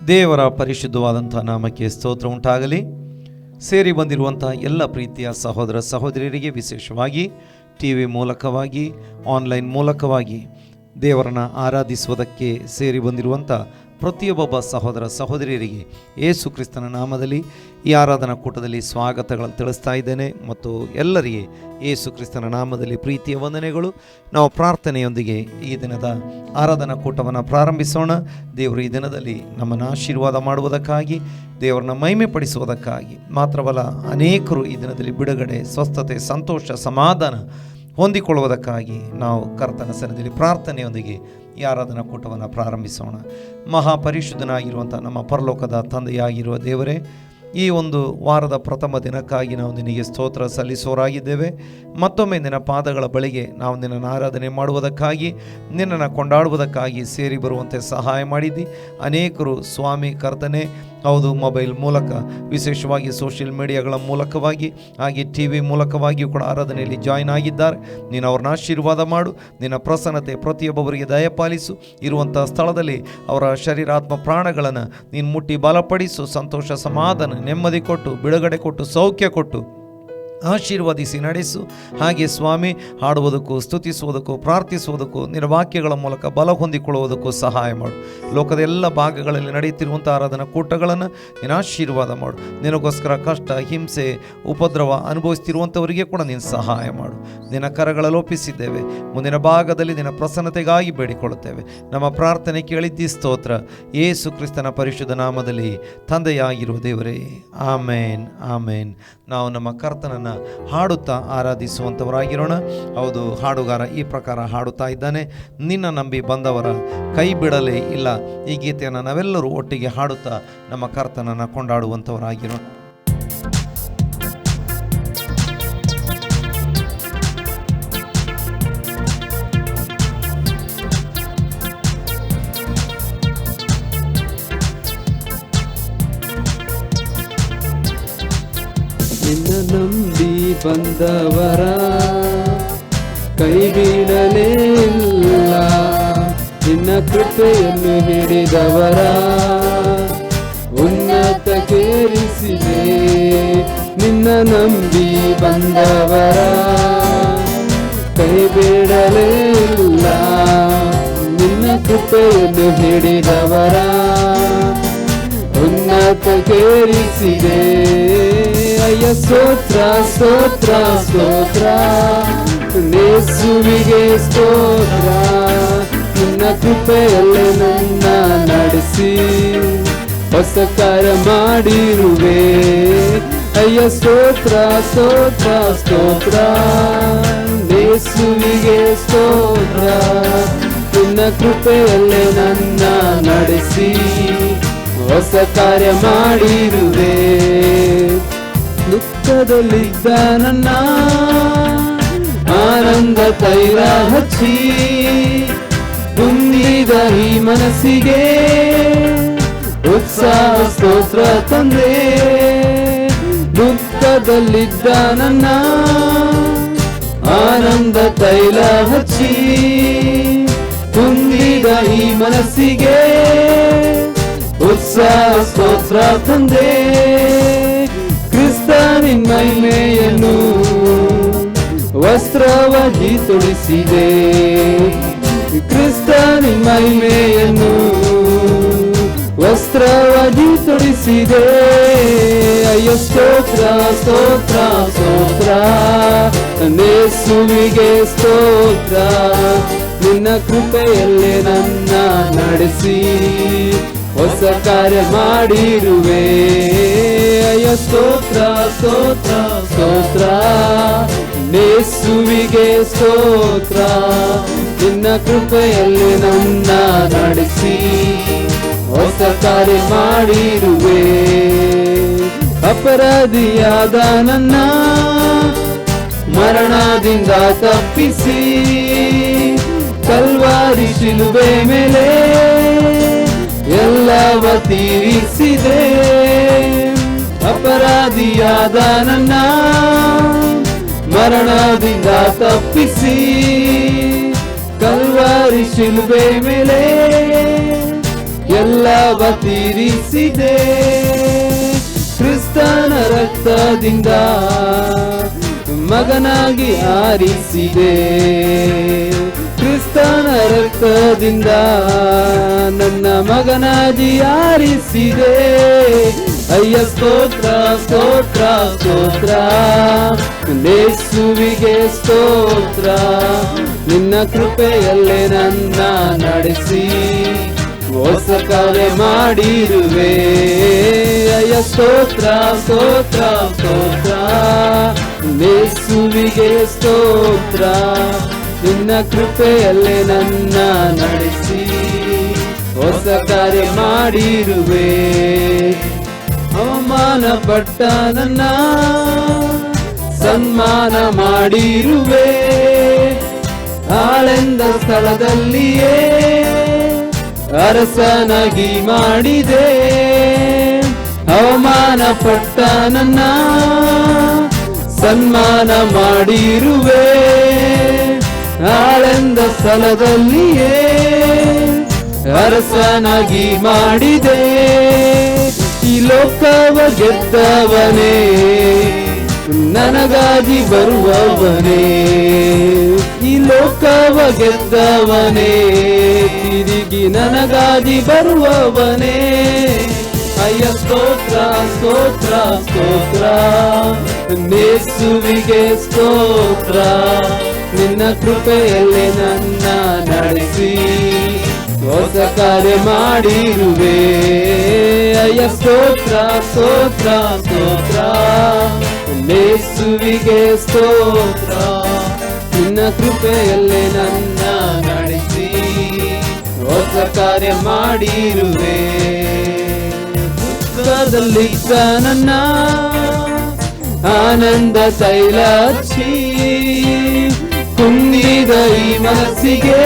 ದೇವರ ಪರಿಶುದ್ಧವಾದಂಥ ನಾಮಕ್ಕೆ ಸ್ತೋತ್ರ ಉಂಟಾಗಲಿ. ಸೇರಿ ಬಂದಿರುವಂಥ ಎಲ್ಲ ಪ್ರೀತಿಯ ಸಹೋದರ ಸಹೋದರಿಯರಿಗೆ, ವಿಶೇಷವಾಗಿ ಟಿ ವಿ ಮೂಲಕವಾಗಿ, ಆನ್ಲೈನ್ ಮೂಲಕವಾಗಿ ದೇವರನ್ನು ಆರಾಧಿಸುವುದಕ್ಕೆ ಸೇರಿ ಬಂದಿರುವಂಥ ಪ್ರತಿಯೊಬ್ಬ ಸಹೋದರ ಸಹೋದರಿಯರಿಗೆ ಯೇಸು ಕ್ರಿಸ್ತನ ನಾಮದಲ್ಲಿ ಈ ಆರಾಧನಾ ಕೂಟದಲ್ಲಿ ಸ್ವಾಗತಗಳನ್ನು ತಿಳಿಸ್ತಾ ಇದ್ದೇನೆ. ಮತ್ತು ಎಲ್ಲರಿಗೆ ಯೇಸು ಕ್ರಿಸ್ತನ ನಾಮದಲ್ಲಿ ಪ್ರೀತಿಯ ವಂದನೆಗಳು. ನಾವು ಪ್ರಾರ್ಥನೆಯೊಂದಿಗೆ ಈ ದಿನದ ಆರಾಧನಾ ಕೂಟವನ್ನು ಪ್ರಾರಂಭಿಸೋಣ. ದೇವರು ಈ ದಿನದಲ್ಲಿ ನಮ್ಮನ್ನು ಆಶೀರ್ವಾದ ಮಾಡುವುದಕ್ಕಾಗಿ, ದೇವರನ್ನ ಮಹಿಮೆ ಪಡಿಸುವುದಕ್ಕಾಗಿ ಮಾತ್ರವಲ್ಲ, ಅನೇಕರು ಈ ದಿನದಲ್ಲಿ ಬಿಡುಗಡೆ, ಸ್ವಸ್ಥತೆ, ಸಂತೋಷ, ಸಮಾಧಾನ ಹೊಂದಿಕೊಳ್ಳುವುದಕ್ಕಾಗಿ ನಾವು ಕರ್ತನ ಸನ್ನಿಧಿಯಲ್ಲಿ ಪ್ರಾರ್ಥನೆಯೊಂದಿಗೆ ಈ ಆರಾಧನಾ ಕೂಟವನ್ನು ಪ್ರಾರಂಭಿಸೋಣ. ಮಹಾಪರಿಶುದ್ಧನಾಗಿರುವಂಥ ನಮ್ಮ ಪರಲೋಕದ ತಂದೆಯಾಗಿರುವ ದೇವರೇ, ಈ ಒಂದು ವಾರದ ಪ್ರಥಮ ದಿನಕ್ಕಾಗಿ ನಾವು ನಿನಗೆ ಸ್ತೋತ್ರ ಸಲ್ಲಿಸೋರಾಗಿದ್ದೇವೆ. ಮತ್ತೊಮ್ಮೆ ನಿನ್ನ ಪಾದಗಳ ಬಳಿಗೆ ನಾವು ನಿನ್ನನ್ನು ಆರಾಧನೆ ಮಾಡುವುದಕ್ಕಾಗಿ, ನಿನ್ನನ್ನು ಕೊಂಡಾಡುವುದಕ್ಕಾಗಿ ಸೇರಿ ಬರುವಂತೆ ಸಹಾಯ ಮಾಡಿದ್ದಿ. ಅನೇಕರು ಸ್ವಾಮಿ ಕರ್ತನೆ, ಹೌದು, ಮೊಬೈಲ್ ಮೂಲಕ, ವಿಶೇಷವಾಗಿ ಸೋಷಿಯಲ್ ಮೀಡಿಯಾಗಳ ಮೂಲಕವಾಗಿ, ಹಾಗೆ ಟಿ ವಿ ಮೂಲಕವಾಗಿಯೂ ಕೂಡ ಆರಾಧನೆಯಲ್ಲಿ ಜಾಯ್ನ್ ಆಗಿದ್ದಾರೆ. ನೀನು ಅವ್ರನ್ನ ಆಶೀರ್ವಾದ ಮಾಡು. ನಿನ್ನ ಪ್ರಸನ್ನತೆ ಪ್ರತಿಯೊಬ್ಬರಿಗೆ ದಯಪಾಲಿಸು. ಇರುವಂಥ ಸ್ಥಳದಲ್ಲಿ ಅವರ ಶರೀರಾತ್ಮ ಪ್ರಾಣಗಳನ್ನು ನೀನು ಮುಟ್ಟಿ ಬಲಪಡಿಸು. ಸಂತೋಷ, ಸಮಾಧಾನ, ನೆಮ್ಮದಿ ಕೊಟ್ಟು, ಬಿಡುಗಡೆ ಕೊಟ್ಟು, ಸೌಖ್ಯ ಕೊಟ್ಟು ಆಶೀರ್ವದಿಸಿ ನಡೆಸು. ಹಾಗೆ ಸ್ವಾಮಿ, ಹಾಡುವುದಕ್ಕೂ, ಸ್ತುತಿಸುವುದಕ್ಕೂ, ಪ್ರಾರ್ಥಿಸುವುದಕ್ಕೂ, ನಿನ್ನ ವಾಕ್ಯಗಳ ಮೂಲಕ ಬಲ ಹೊಂದಿಕೊಳ್ಳುವುದಕ್ಕೂ ಸಹಾಯ ಮಾಡು. ಲೋಕದ ಎಲ್ಲ ಭಾಗಗಳಲ್ಲಿ ನಡೆಯುತ್ತಿರುವಂಥ ಆರಾಧನಾ ಕೂಟಗಳನ್ನು ನೀನು ಆಶೀರ್ವಾದ ಮಾಡು. ನಿನಗೋಸ್ಕರ ಕಷ್ಟ, ಹಿಂಸೆ, ಉಪದ್ರವ ಅನುಭವಿಸ್ತಿರುವಂಥವರಿಗೆ ಕೂಡ ನೀನು ಸಹಾಯ ಮಾಡು. ನಿನ್ನ ಕರಗಳಲ್ಲಿ ಒಪ್ಪಿಸಿದ್ದೇವೆ. ಮುಂದಿನ ಭಾಗದಲ್ಲಿ ನಿನ್ನ ಪ್ರಸನ್ನತೆಗಾಗಿ ಬೇಡಿಕೊಳ್ಳುತ್ತೇವೆ. ನಮ್ಮ ಪ್ರಾರ್ಥನೆ ಕೇಳಿದ್ದಿ, ಸ್ತೋತ್ರ. ಯೇಸು ಕ್ರಿಸ್ತನ ಪರಿಶುದ್ಧ ನಾಮದಲ್ಲಿ ತಂದೆಯಾಗಿರುವ ದೇವರೇ, ಆಮೇನ್, ಆಮೇನ್. ನಾವು ನಮ್ಮ ಕರ್ತನನ್ನು ಹಾಡುತ್ತಾ ಆರಾಧಿಸುವಂಥವರಾಗಿರೋಣ. ಹೌದು, ಹಾಡುಗಾರ ಈ ಪ್ರಕಾರ ಹಾಡುತ್ತಾ ಇದ್ದಾನೆ: ನಿನ್ನ ನಂಬಿ ಬಂದವರ ಕೈ ಬಿಡಲೇ ಇಲ್ಲ. ಈ ಗೀತೆಯನ್ನು ನಾವೆಲ್ಲರೂ ಒಟ್ಟಿಗೆ ಹಾಡುತ್ತಾ ನಮ್ಮ ಕರ್ತನನ್ನು ಕೊಂಡಾಡುವಂಥವರಾಗಿರೋಣ. ನಿನ್ನ ನಂಬಿ ಬಂದವರ ಕೈ ಬಿಡಲೇ ಇಲ್ಲ. ನಿನ್ನ ಕೃಪೆಯನ್ನು ಹಿಡಿದವರ ಉನ್ನತಕ್ಕೇರಿಸಿದೆ. ನಿನ್ನ ನಂಬಿ ಬಂದವರ ಕೈ ಬಿಡಲೇ ಇಲ್ಲ. ನಿನ್ನ ಕೃಪೆಯನ್ನು ಹಿಡಿದವರ ಉನ್ನತಕ್ಕೇರಿಸಿದೆ. ಅಯ್ಯ ಸ್ತೋತ್ರ, ಸ್ತೋತ್ರ, ಸ್ತೋತ್ರ, ಯೇಸುವಿಗೆ ಸ್ತೋತ್ರ. ನಿನ್ನ ಕೃಪೆಯಲ್ಲೇ ನನ್ನ ನಡೆಸಿ ಹೊಸ ಕಾರ್ಯ ಮಾಡಿರುವೆ. ಅಯ್ಯ ಸ್ತೋತ್ರ, ಸ್ತೋತ್ರ, ಸ್ತೋತ್ರ, ಯೇಸುವಿಗೆ ಸ್ತೋತ್ರ. ನಿನ್ನ ಕೃಪೆಯಲ್ಲೇ ನನ್ನ ನಡೆಸಿ ಹೊಸ ಕಾರ್ಯ ಮಾಡಿರುವೆ. ದುಃಖದಲ್ಲಿದ್ದ ನನ್ನ ಆನಂದ ತೈಲ ಹಚ್ಚಿ ತುಂಬಿದ ಈ ಮನಸ್ಸಿಗೆ ಉತ್ಸಾಹ ಸ್ತೋತ್ರ ತಂದೆ. ದುಃಖದಲ್ಲಿದ್ದ ನನ್ನ ಆನಂದ ತೈಲ ಹಚ್ಚಿ ತುಂಬಿದ ಈ ಮನಸ್ಸಿಗೆ ಉತ್ಸಾಹ ಸ್ತೋತ್ರ ತಂದೆ. ಕ್ರಿಸ್ತ ನಿನ್ನ ಮಹಿಮೆಯನ್ನು ವಸ್ತ್ರವಾಗಿ ತೊಡಿಸಿದೆ. ಕ್ರಿಸ್ತ ನಿನ್ನ ಮಹಿಮೆಯನ್ನು ವಸ್ತ್ರವಾಗಿ ತೊಡಿಸಿದೆ. ಅಯ್ಯ ಸ್ತೋತ್ರ, ಸ್ತೋತ್ರ, ಸ್ತೋತ್ರ, ಯೇಸುವಿಗೆ ಸ್ತೋತ್ರ. ನಿನ್ನ ಕೃಪೆಯಲ್ಲೇ ನನ್ನ ನಡೆಸಿ ಹೊಸ ಕಾರ್ಯ ಮಾಡಿರುವೆ. ಅಯ್ಯ ಸ್ತೋತ್ರ, ಸ್ತೋತ್ರ, ಸ್ತೋತ್ರ, ಯೇಸುವಿಗೆ ಸ್ತೋತ್ರ. ನಿನ್ನ ಕೃಪೆಯಲ್ಲಿ ನನ್ನ ನಡೆಸಿ ಹೊಸ ಕಾರ್ಯ ಮಾಡಿರುವೆ. ಅಪರಾಧಿಯಾದ ನನ್ನ ಮರಣದಿಂದ ತಪ್ಪಿಸಿ ಕಲ್ವಾರಿ ಶಿಲುಬೆ ಮೇಲೆ ಎಲ್ಲವ ತೀರಿಸಿದೆ. ಅಪರಾಧಿಯಾದ ನನ್ನ ಮರಣದಿಂದ ತಪ್ಪಿಸಿ ಕಲ್ವಾರಿ ಶಿಲುಬೆ ಮೇಲೆ ಎಲ್ಲವ ತೀರಿಸಿದೆ. ಕ್ರಿಸ್ತನ ರಕ್ತದಿಂದ ಮಗನಾಗಿ ಆರಿಸಿದೆ. ಕ್ರಿಸ್ತನ ರಕ್ತದಿಂದ ನನ್ನ ಮಗನಾಗಿ ಆರಿಸಿದೆ. ಅಯ್ಯ ಸ್ತೋತ್ರ ಸ್ತೋತ್ರ ಸ್ತೋತ್ರ, ಯೇಸುವಿಗೆ ಸ್ತೋತ್ರ. ನಿನ್ನ ಕೃಪೆಯಲ್ಲೇ ನನ್ನ ನಡೆಸಿ ಹೊಸ ಕಾರ್ಯ ಮಾಡಿರುವೆ. ಅಯ್ಯ ಸ್ತೋತ್ರ ಸ್ತೋತ್ರ ಸ್ತೋತ್ರ, ಯೇಸುವಿಗೆ ಸ್ತೋತ್ರ. ನಿನ್ನ ಕೃಪೆಯಲ್ಲೇ ನನ್ನ ನಡೆಸಿ ಹೊಸ ಕಾರ್ಯ ಮಾಡಿರುವೆ. ಅವಮಾನ ಪಟ್ಟ ನನ್ನ ಸನ್ಮಾನ ಮಾಡಿರುವೆ. ಆಳೆಂದ ಸ್ಥಳದಲ್ಲಿಯೇ ಅರಸನಾಗಿ ಮಾಡಿದೆ. ಅವಮಾನ ಪಟ್ಟ ನನ್ನ ಸನ್ಮಾನ ಮಾಡಿರುವೆ. ಆಳೆಂದ ಸ್ಥಳದಲ್ಲಿಯೇ ಅರಸನಾಗಿ ಮಾಡಿದೆ. ಈ ಲೋಕವ ಗೆದ್ದವನೇ, ನನಗಾಗಿ ಬರುವವನೇ. ಈ ಲೋಕವ ಗೆದ್ದವನೇ, ತಿರುಗಿ ನನಗಾಗಿ ಬರುವವನೇ. ಅಯ್ಯ ಸ್ತೋತ್ರ ಸ್ತೋತ್ರ ಸ್ತೋತ್ರ, ಯೇಸುವಿಗೆ ಸ್ತೋತ್ರ. ನಿನ್ನ ಕೃಪೆಯಲ್ಲೇ ನನ್ನ ನಡೆಸಿ ಹೊಸ ಕಾರ್ಯ ಮಾಡಿರುವೆ. ಅಯ್ಯ ಸ್ತೋತ್ರ ಸ್ತೋತ್ರ ಸ್ತೋತ್ರ, ಯೇಸುವಿಗೆ ಸ್ತೋತ್ರ. ನಿನ್ನ ಕೃಪೆಯಲ್ಲೇ ನನ್ನ ನಡೆಸಿ ಹೊಸ ಕಾರ್ಯ ಮಾಡಿರುವೆ. ದುಃಖದಲ್ಲಿದ್ದ ನನ್ನ ಆನಂದ ತೈಲ ಹಚ್ಚಿ ಕುಂದಿದ ಈ ಮನಸ್ಸಿಗೆ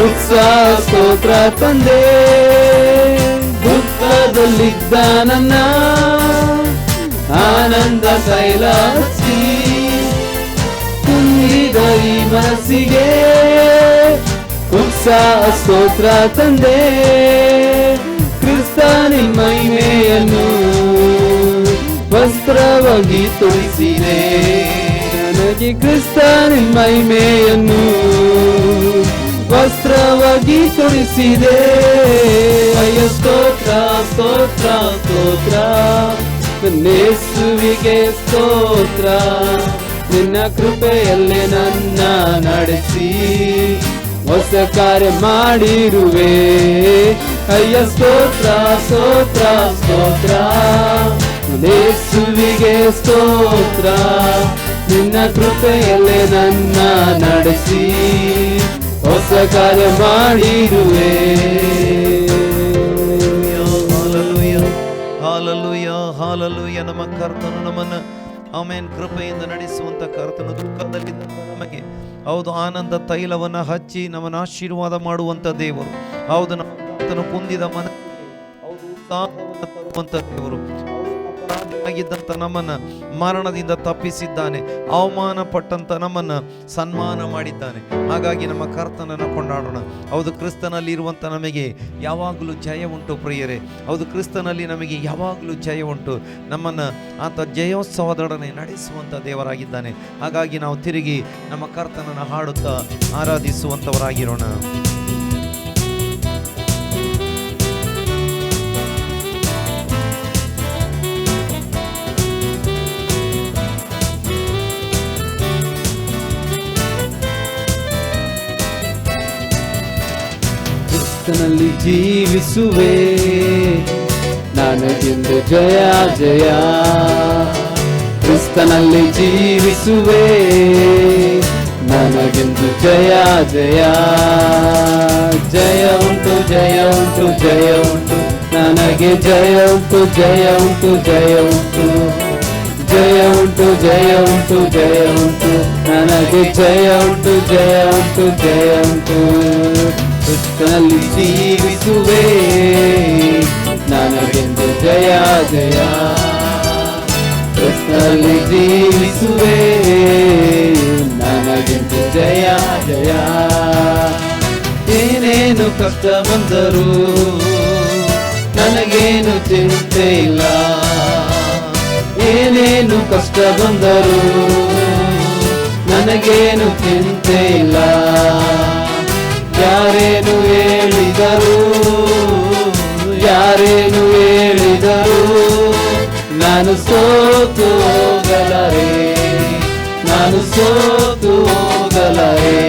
ಉತ್ಸಾಹ ಸ್ತೋತ್ರ ತಂದೆ. ದುಃಖದಲ್ಲಿದ್ದ ನನ್ನ ಆನಂದ ತೈಲ ಹಚ್ಚಿ ಕುಂದಿದ ಈ ಮನಸ್ಸಿಗೆ ಉತ್ಸಾಹ ಸ್ತೋತ್ರ ತಂದೆ. ಕ್ರಿಸ್ತನ ಮಹಿಮೆಯನ್ನು ವಸ್ತ್ರವಾಗಿ ತೊಡಿಸಿದೆ. ನನಗೆ ಕ್ರಿಸ್ತನ ಮಹಿಮೆಯನ್ನು ವಸ್ತ್ರವಾಗಿ ತೊಡಿಸಿದೆ. ಅಯ್ಯ ಸ್ತೋತ್ರ ಸ್ತೋತ್ರ ಸ್ತೋತ್ರ, ಯೇಸುವಿಗೆ ಸ್ತೋತ್ರ. ನಿನ್ನ ಕೃಪೆಯಲ್ಲೇ ನನ್ನ ನಡೆಸಿ ಹೊಸ ಕಾರ್ಯ ಮಾಡಿರುವೆ. ಅಯ್ಯ ಸ್ತೋತ್ರ ಸ್ತೋತ್ರ ಸ್ತೋತ್ರ, ಯೇಸುವಿಗೆ ಸ್ತೋತ್ರ. ನಿನ್ನ ಕೃಪೆಯಲ್ಲೇ ನನ್ನ ನಡೆಸಿ ಹೊಸ ಕಾರ್ಯ ಮಾಡಿರುವೆ. Hallelujah hallelujah. ನಮ್ಮ ಕರ್ತನು ನಮ್ಮನ್ನು ಆಮೇನ್ ಕೃಪೆಯಿಂದ ನಡೆಸುವಂತ ಕರ್ತನು ದುಃಖದಲ್ಲಿದ್ದ ನಮಗೆ ಹೌದು ಆನಂದ ತೈಲವನ್ನು ಹಚ್ಚಿ ನಮ್ಮನ್ನು ಆಶೀರ್ವಾದ ಮಾಡುವಂತ ದೇವರು. ಹೌದು ನಮ್ಮ ಕರ್ತನು ಕುಂದಿದ ಮನಸ್ಸಿಗೆ ಹೌದು ಉತ್ಸಾಹವನ್ನು ತರುವಂತ ದೇವರು. ಆಗಿದ್ದಂತ ನಮ್ಮನ್ನ ಮರಣದಿಂದ ತಪ್ಪಿಸಿದ್ದಾನೆ. ಅವಮಾನ ಪಟ್ಟಂತ ನಮ್ಮನ್ನ ಸನ್ಮಾನ ಮಾಡಿದ್ದಾನೆ. ಹಾಗಾಗಿ ನಮ್ಮ ಕರ್ತನನ್ನು ಕೊಂಡಾಡೋಣ. ಹೌದು ಕ್ರಿಸ್ತನಲ್ಲಿ ಇರುವಂತ ನಮಗೆ ಯಾವಾಗಲೂ ಜಯ ಉಂಟು ಪ್ರಿಯರೇ. ಹೌದು ಕ್ರಿಸ್ತನಲ್ಲಿ ನಮಗೆ ಯಾವಾಗಲೂ ಜಯ ಉಂಟು. ನಮ್ಮನ್ನ ಆತ ಜಯೋತ್ಸವದೊಡನೆ ನಡೆಸುವಂತ ದೇವರಾಗಿದ್ದಾನೆ. ಹಾಗಾಗಿ ನಾವು ತಿರುಗಿ ನಮ್ಮ ಕರ್ತನನ್ನು ಹಾಡುತ್ತಾ ಆರಾಧಿಸುವಂತವರಾಗಿರೋಣ. ಕ್ರಿಸ್ತನಲ್ಲಿ ಜೀವಿಸುವೆ, ನನಗೆಂದು ಜಯ ಜಯ. ಕ್ರಿಸ್ತನಲ್ಲಿ ಜೀವಿಸುವೆ, ನನಗೆಂದು ಜಯ ಜಯ. ಜಯ ಉಂಟು ಜಯ ಉಂಟು ಜಯ ಉಂಟು, ನನಗೆ ಜಯ ಉಂಟು ಜಯ ಉಂಟು ಜಯ ಉಂಟು. ಜಯ ಉಂಟು ಜಯ ಉಂಟು ಜಯ ಉಂಟು, ನನಗೆ ಜಯ ಉಂಟು ಜಯ ಉಂಟು ಜಯ ಉಂಟು. ಕ್ರಿಸ್ತನಲ್ಲಿ ಜೀವಿಸುವೆ, ನನಗೆಂದು ಜಯ ಜಯ. ಕ್ರಿಸ್ತನಲ್ಲಿ ಜೀವಿಸುವೆ, ನನಗೆಂದು ಜಯ ಜಯ. ಏನೇನು ಕಷ್ಟ ಬಂದರು ನನಗೇನು ಚಿಂತೆ ಇಲ್ಲ. ಏನೇನು ಕಷ್ಟ ಬಂದರು ನನಗೇನು ಚಿಂತೆ ಇಲ್ಲ. ಯಾರೇನು ಹೇಳಿದರು ಯಾರೇನು ಹೇಳಿದರು ನಾನು ಸೋತು ಹೋಗಲಾರೆ, ನಾನು ಸೋತು ಹೋಗಲಾರೆ.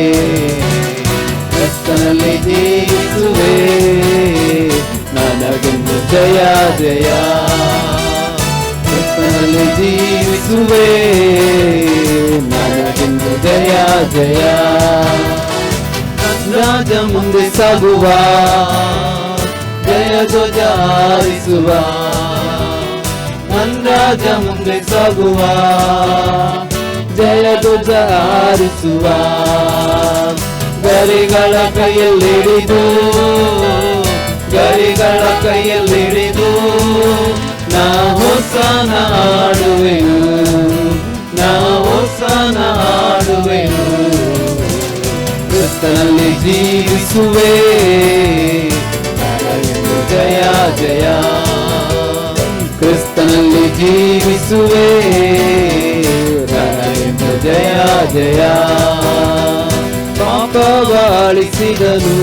ಕ್ರಿಸ್ತನಲ್ಲಿ ಜೀವಿಸುವೆ ನನಗೆಂದು ಜಯ ಜಯ. ಕ್ರಿಸ್ತನಲ್ಲಿ ಜೀವಿಸುವೆ ನನಗೆಂದು ಜಯ ಜಯ. ರಾಜ ಮುಂದೆ ಸಾಗುವ ಜಯ ಧ್ವಜ ಹಾರಿಸುವ. ರಾಜ ಮುಂದೆ ಸಾಗುವ ಜಯ ಧ್ವಜ ಹಾರಿಸುವ. ಗರಿಗಳ ಕೈಯಲ್ಲಿಡಿದು ಗರಿಗಳ ಕೈಯಲ್ಲಿಡಿದು ನಾ ಹೊಸನ ಹಾಡುವೆನು, ನಾ ಹೊಸನ ಹಾಡುವೆನು. ಕ್ರಿಸ್ತನಲ್ಲಿ ಜೀವಿಸುವೆ ನನಗೆಂದು ಜಯ ಜಯ. ಕ್ರಿಸ್ತನಲ್ಲಿ ಜೀವಿಸುವೆ ನನಗೆಂದು ಜಯ ಜಯ. ಪಾಪವ ಅಳಿಸಿದನು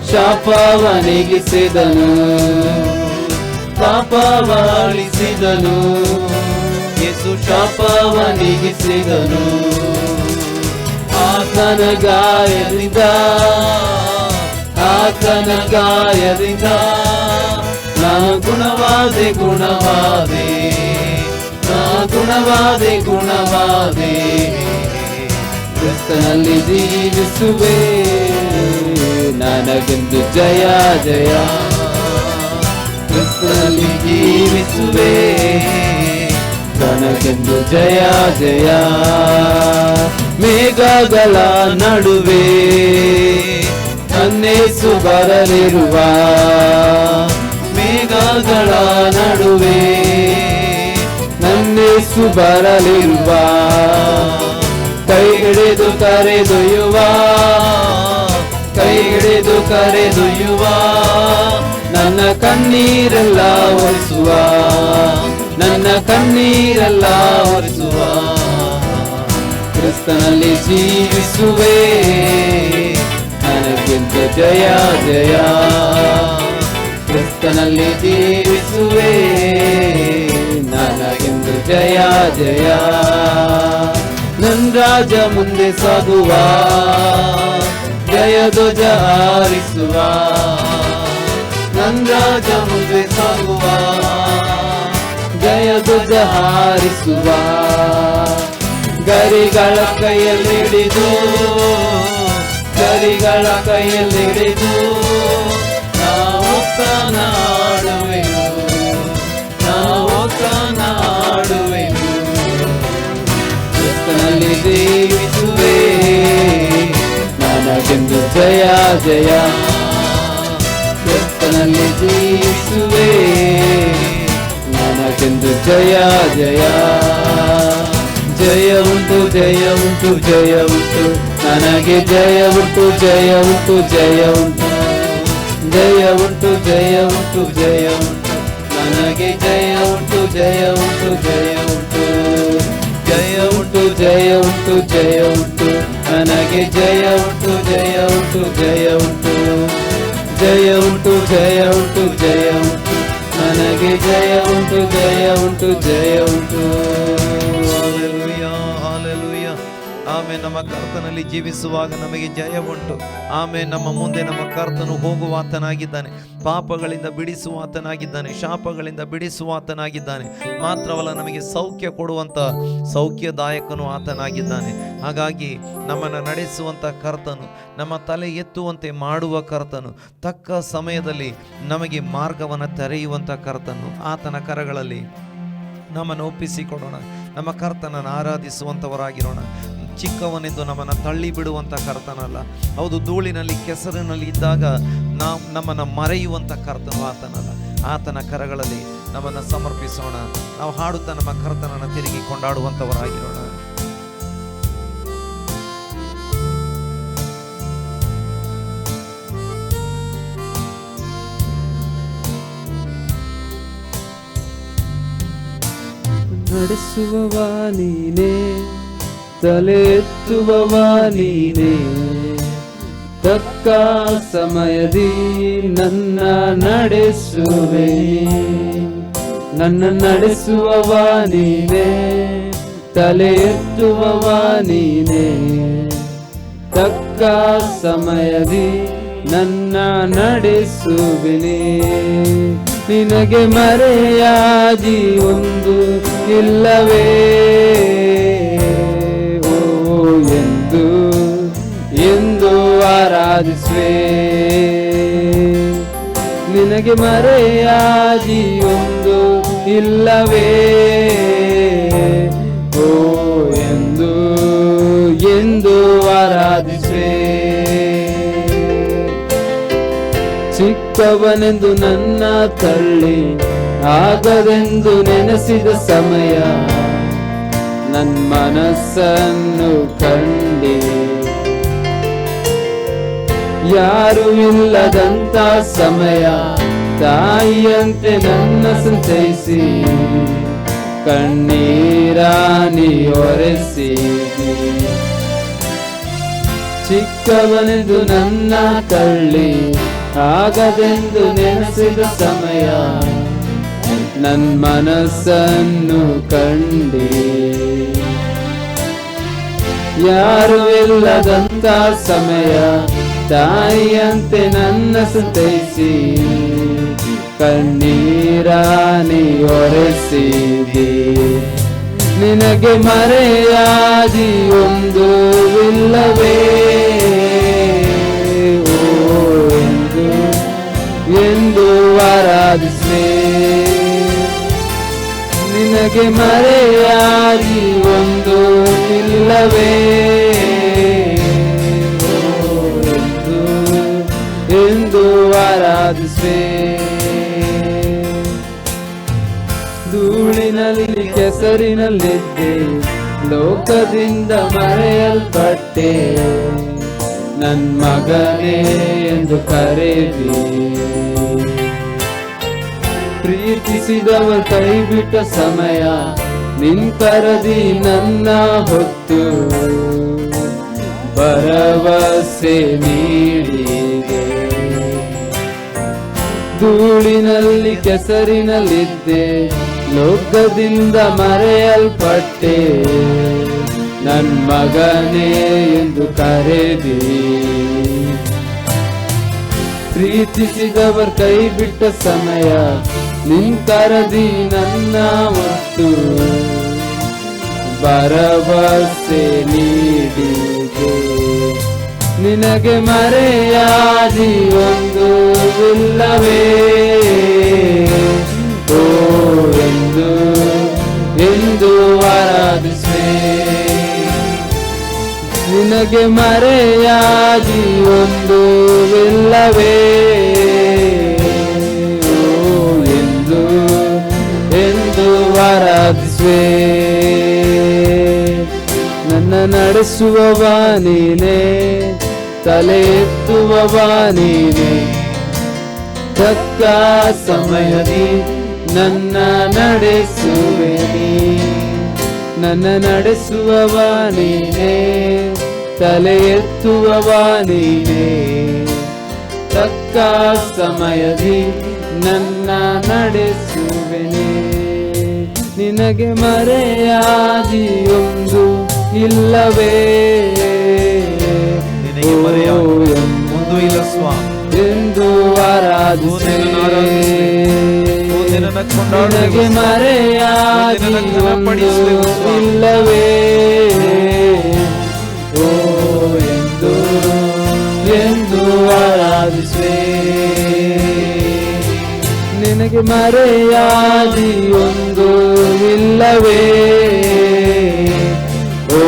ಶಾಪವ ನೀಗಿಸಿದನು. ಪಾಪವ ಅಳಿಸಿದನು ಯೇಸು ಶಾಪವ ನೀಗಿಸಿದನು. ಆತನ ಗಾಯದಿಂದ ಆತನ ಗಾಯದಿಂದ ನಾ ಗುಣವಾದೆ ಗುಣವಾದೆ, ನಾ ಗುಣವಾದೆ ಗುಣವಾದೆ. ಕ್ರಿಸ್ತನಲ್ಲಿ ಜೀವಿಸುವೆ ನನಗೆಂದು ಜಯ ಜಯ. ಕ್ರಿಸ್ತನಲ್ಲಿ ಜೀವಿಸುವೆ ನನಗೆಂದು ಜಯ ಜಯ. ಮೇಘಗಳ ನಡುವೆ ನನ್ನೇಸು ಬರಲಿರುವ, ಮೇಘಗಳ ನಡುವೆ ನನ್ನೇಸು ಬರಲಿರುವ. ಕೈ ಹಿಡಿದು ಕರೆದೊಯ್ಯುವ, ಕೈ ಹಿಡಿದು ಕರೆದೊಯ್ಯುವ. ನನ್ನ ಕಣ್ಣೀರೆಲ್ಲ ಒರೆಸುವ, ನನ್ನ ಕಣ್ಣೀರೆಲ್ಲ ಒರೆಸುವ. ಕ್ರಿಸ್ತನಲ್ಲಿ ಜೀವಿಸುವೆ ನನಗೆಂದು ಜಯ ಜಯ. ಕ್ರಿಸ್ತನಲ್ಲಿ ಜೀವಿಸುವೆ ನನಗೆಂದು ಜಯ ಜಯ. ನನ್ನ ರಾಜ ಮುಂದೆ ಸಾಗುವ ಜಯ ಧ್ವಜ ಹಾರಿಸುವ. ನನ್ನ ರಾಜ ಮುಂದೆ ಸಾಗುವ ಜಯ ಧ್ವಜ ಹಾರಿಸುವ. ಗರಿಗಳ ಕೈಯಲ್ಲಿಡಿದು ಗರಿಗಳ ಕೈಯಲ್ಲಿಡಿದು ನಾ ಹೊಸನ ಹಾಡುವೆನು, ನಾ ಹೊಸನ ಹಾಡುವೆನು. ಕ್ರಿಸ್ತನಲ್ಲಿ ಜೀವಿಸುವೆ ನನಗೆಂದು ಜಯ ಜಯ. ಕ್ರಿಸ್ತನಲ್ಲಿ ಜೀವಿಸುವೆ ನನಗೆಂದು ಜಯ ಜಯ. ಜಯ ಉಂಟು ಜಯ ಉಂಟು ಜಯ ಉಂಟು ನನಗೆ ಜಯ ಉಂಟು ಜಯ ಉಂಟು ಜಯ ಉಂಟು. ಜಯ ಉಂಟು ಜಯ ಉಂಟು ಜಯ ಉಂಟು ನನಗೆ ಜಯ ಉಂಟು ಜಯ ಉಂಟು ಜಯ ಉಂಟು. ಜಯ ಉಂಟು ಜಯ ಉಂಟು ಜಯ ಉಂಟು ನನಗೆ ಜಯ ಉಂಟು ಜಯ ಉಂಟು ಜಯ ಉಂಟು. ಜಯ ಉಂಟು ಜಯ ಉಂಟು ಜಯ ಉಂಟು ನನಗೆ ಜಯ ಉಂಟು ಜಯ ಉಂಟು ಜಯ ಉಂಟು. Hallelujah, hallelujah. ಆಮೇಲೆ ನಮ್ಮ ಕರ್ತನಲ್ಲಿ ಜೀವಿಸುವಾಗ ನಮಗೆ ಜಯ ಉಂಟು. ಆಮೇಲೆ ನಮ್ಮ ಮುಂದೆ ನಮ್ಮ ಕರ್ತನು ಹೋಗುವಾತನಾಗಿದ್ದಾನೆ, ಪಾಪಗಳಿಂದ ಬಿಡಿಸುವಾತನಾಗಿದ್ದಾನೆ, ಶಾಪಗಳಿಂದ ಬಿಡಿಸುವಾತನಾಗಿದ್ದಾನೆ. ಮಾತ್ರವಲ್ಲ, ನಮಗೆ ಸೌಖ್ಯ ಕೊಡುವಂಥ ಸೌಖ್ಯದಾಯಕನು ಆತನಾಗಿದ್ದಾನೆ. ಹಾಗಾಗಿ ನಮ್ಮನ್ನು ನಡೆಸುವಂಥ ಕರ್ತನು, ನಮ್ಮ ತಲೆ ಎತ್ತುವಂತೆ ಮಾಡುವ ಕರ್ತನು, ತಕ್ಕ ಸಮಯದಲ್ಲಿ ನಮಗೆ ಮಾರ್ಗವನ್ನು ತೆರೆಯುವಂಥ ಕರ್ತನು. ಆತನ ಕರಗಳಲ್ಲಿ ನಮ್ಮನ್ನು ಒಪ್ಪಿಸಿಕೊಡೋಣ. ನಮ್ಮ ಕರ್ತನನ್ನು ಆರಾಧಿಸುವಂಥವರಾಗಿರೋಣ. ಚಿಕ್ಕವನೆಂದು ನಮ್ಮನ್ನು ತಳ್ಳಿ ಬಿಡುವಂಥ ಕರ್ತನಲ್ಲ. ಹೌದು, ಧೂಳಿನಲ್ಲಿ ಕೆಸರಿನಲ್ಲಿ ಇದ್ದಾಗ ನಮ್ಮನ್ನು ಮರೆಯುವಂಥ ಕರ್ತನು ಆತನಲ್ಲ. ಆತನ ಕರಗಳಲ್ಲಿ ನಮ್ಮನ್ನು ಸಮರ್ಪಿಸೋಣ. ನಾವು ಹಾಡುತ್ತಾ ನಮ್ಮ ಕರ್ತನನ್ನು ತಿರುಗಿ ಕೊಂಡಾಡುವಂಥವರಾಗಿರೋಣ. ನಡೆಸುವವ ನೀನೇ, ತಲೆ ಎತ್ತುವವ ನೀನೇ, ತಕ್ಕ ಸಮಯದಿ ನನ್ನ ನಡೆಸುವೆ. ನನ್ನ ನಡೆಸುವವ ನೀನೇ, ತಲೆ ಎತ್ತುವವ ನೀನೇ, ತಕ್ಕ ಸಮಯದಿ ನನ್ನ ನಡೆಸುವಿನಿ. ನಿನಗೆ ಮರೆಯಾಗಿ ಒಂದು ಇಲ್ಲವೇ, ಓ ಎಂದು ಎಂದು ಆರಾಧಿಸುವೆ. ನಿನಗೆ ಮರೆಯಾಗಿ ಒಂದು ಇಲ್ಲವೇ, ಓ ಎಂದು ಎಂದು ಆರಾಧಿಸುವೆ. ಚಿಕ್ಕವನೆಂದು ನನ್ನ ತಳ್ಳಿ ಆಗದೆಂದು ನೆನೆಸಿದ ಸಮಯ, ನನ್ನ ಮನಸ್ಸನ್ನು ಕಂಡೆ. ಯಾರು ಇಲ್ಲದಂತ ಸಮಯ ತಾಯಿಯಂತೆ ನನ್ನ ಸಂತೈಸಿ, ಕಣ್ಣೀರಾನಿ ಒರೆಸಿದಿ. ಚಿಕ್ಕವನೆಂದು ನನ್ನ ತಳ್ಳಿ ಆಗದೆಂದು ನೆನೆಸಿದ ಸಮಯ, ನನ್ನ ಮನಸ್ಸನ್ನು ಕಂಡೆ. ಯಾರು ಇಲ್ಲದಂತ ಸಮಯ ತಾಯಿಯಂತೆ ನನ್ನ ಸಂತೈಸಿ, ಕಣ್ಣೀರಾನಿ ಒರೆಸಿದೆ. ನಿನಗೆ ಮರೆಯಾಗಿ ಒಂದು ಇಲ್ಲವೇ, ಓ ಎಂದು ಎಂದು ಆರಾಧಿಸುವೆ. ನಿನಗೆ ಮರೆಯಾಗಿ ಒಂದು ಇಲ್ಲವೇ, ಎಂದು ಆರಾಧಿಸುವೆ. ಧೂಳಿನಲ್ಲಿ ಕೆಸರಿನಲ್ಲಿದ್ದೆ, ಲೋಕದಿಂದ ಮರೆಯಲ್ಪಟ್ಟೆ. ನನ್ನ ಮಗನೇ ಎಂದು ಕರೆದಿ. ಪ್ರೀತಿಸಿದವ ಕೈ ಬಿಟ್ಟ ಸಮಯ, ನಿನ್ ಕರದಿ ನನ್ನ ಹೊತ್ತು ಭರವಸೆ ನೀಡಿದೆ. ಧೂಳಿನಲ್ಲಿ ಕೆಸರಿನಲ್ಲಿದ್ದೆ, ಲೋಕದಿಂದ ಮರೆಯಲ್ಪಟ್ಟೆ. ನನ್ನ ಮಗನೇ ಎಂದು ಕರೆದಿ. ಪ್ರೀತಿಸಿದವರ ಕೈ ಬಿಟ್ಟ ಸಮಯ, ನಿನ್ ಕರದಿ ನನ್ನ ಹೊತ್ತು ಭರವಸೆ ನೀಡಿದೆ. ನಿನಗೆ ಮರೆಯಾಗಿ ಒಂದು ಇಲ್ಲವೇ, ಓ ಎಂದು ಎಂದು ಆರಾಧಿಸುವೆ. ನಿನಗೆ ಮರೆಯಾಗಿ ಒಂದು ಇಲ್ಲವೇ, ಓ ಎಂದು ಎಂದು ಆರಾಧಿಸುವೆ. ನನ್ನ ನಡೆಸುವವ ನೀನೇ, ತಲೆ ಎತ್ತುವವ ನೀನೇ, ತಕ್ಕ ಸಮಯದಿ ನನ್ನ ನಡೆಸುವೆ. ನನ್ನ ನಡೆಸುವವ ನೀನೇ, ತಲೆ ಎತ್ತುವವ ನೀನೇ, ತಕ್ಕ ಸಮಯದಿ ನನ್ನ ನಡೆಸುವೆನೆ. ನಿನಗೆ ಮರೆಯಾಗಿ ಒಂದು ಇಲ್ಲವೇ, ನಿನಗೆ ಮರೆಯಾಗಿ ಒಂದು ಇಲ್ಲ ಸ್ವಾಮಿ ಎಂದು ಆರಾಧಿಸುವೆ. ನಿನಗೆ ಮರೆಯಾಗಿ ಒಂದು ಇಲ್ಲವೇ, ಓ ಎಂದು ಎಂದು ಆರಾಧಿಸುವೆ. ನಿನಗೆ ಮರೆಯಾಗಿ ಒಂದು ಇಲ್ಲವೇ, ಓ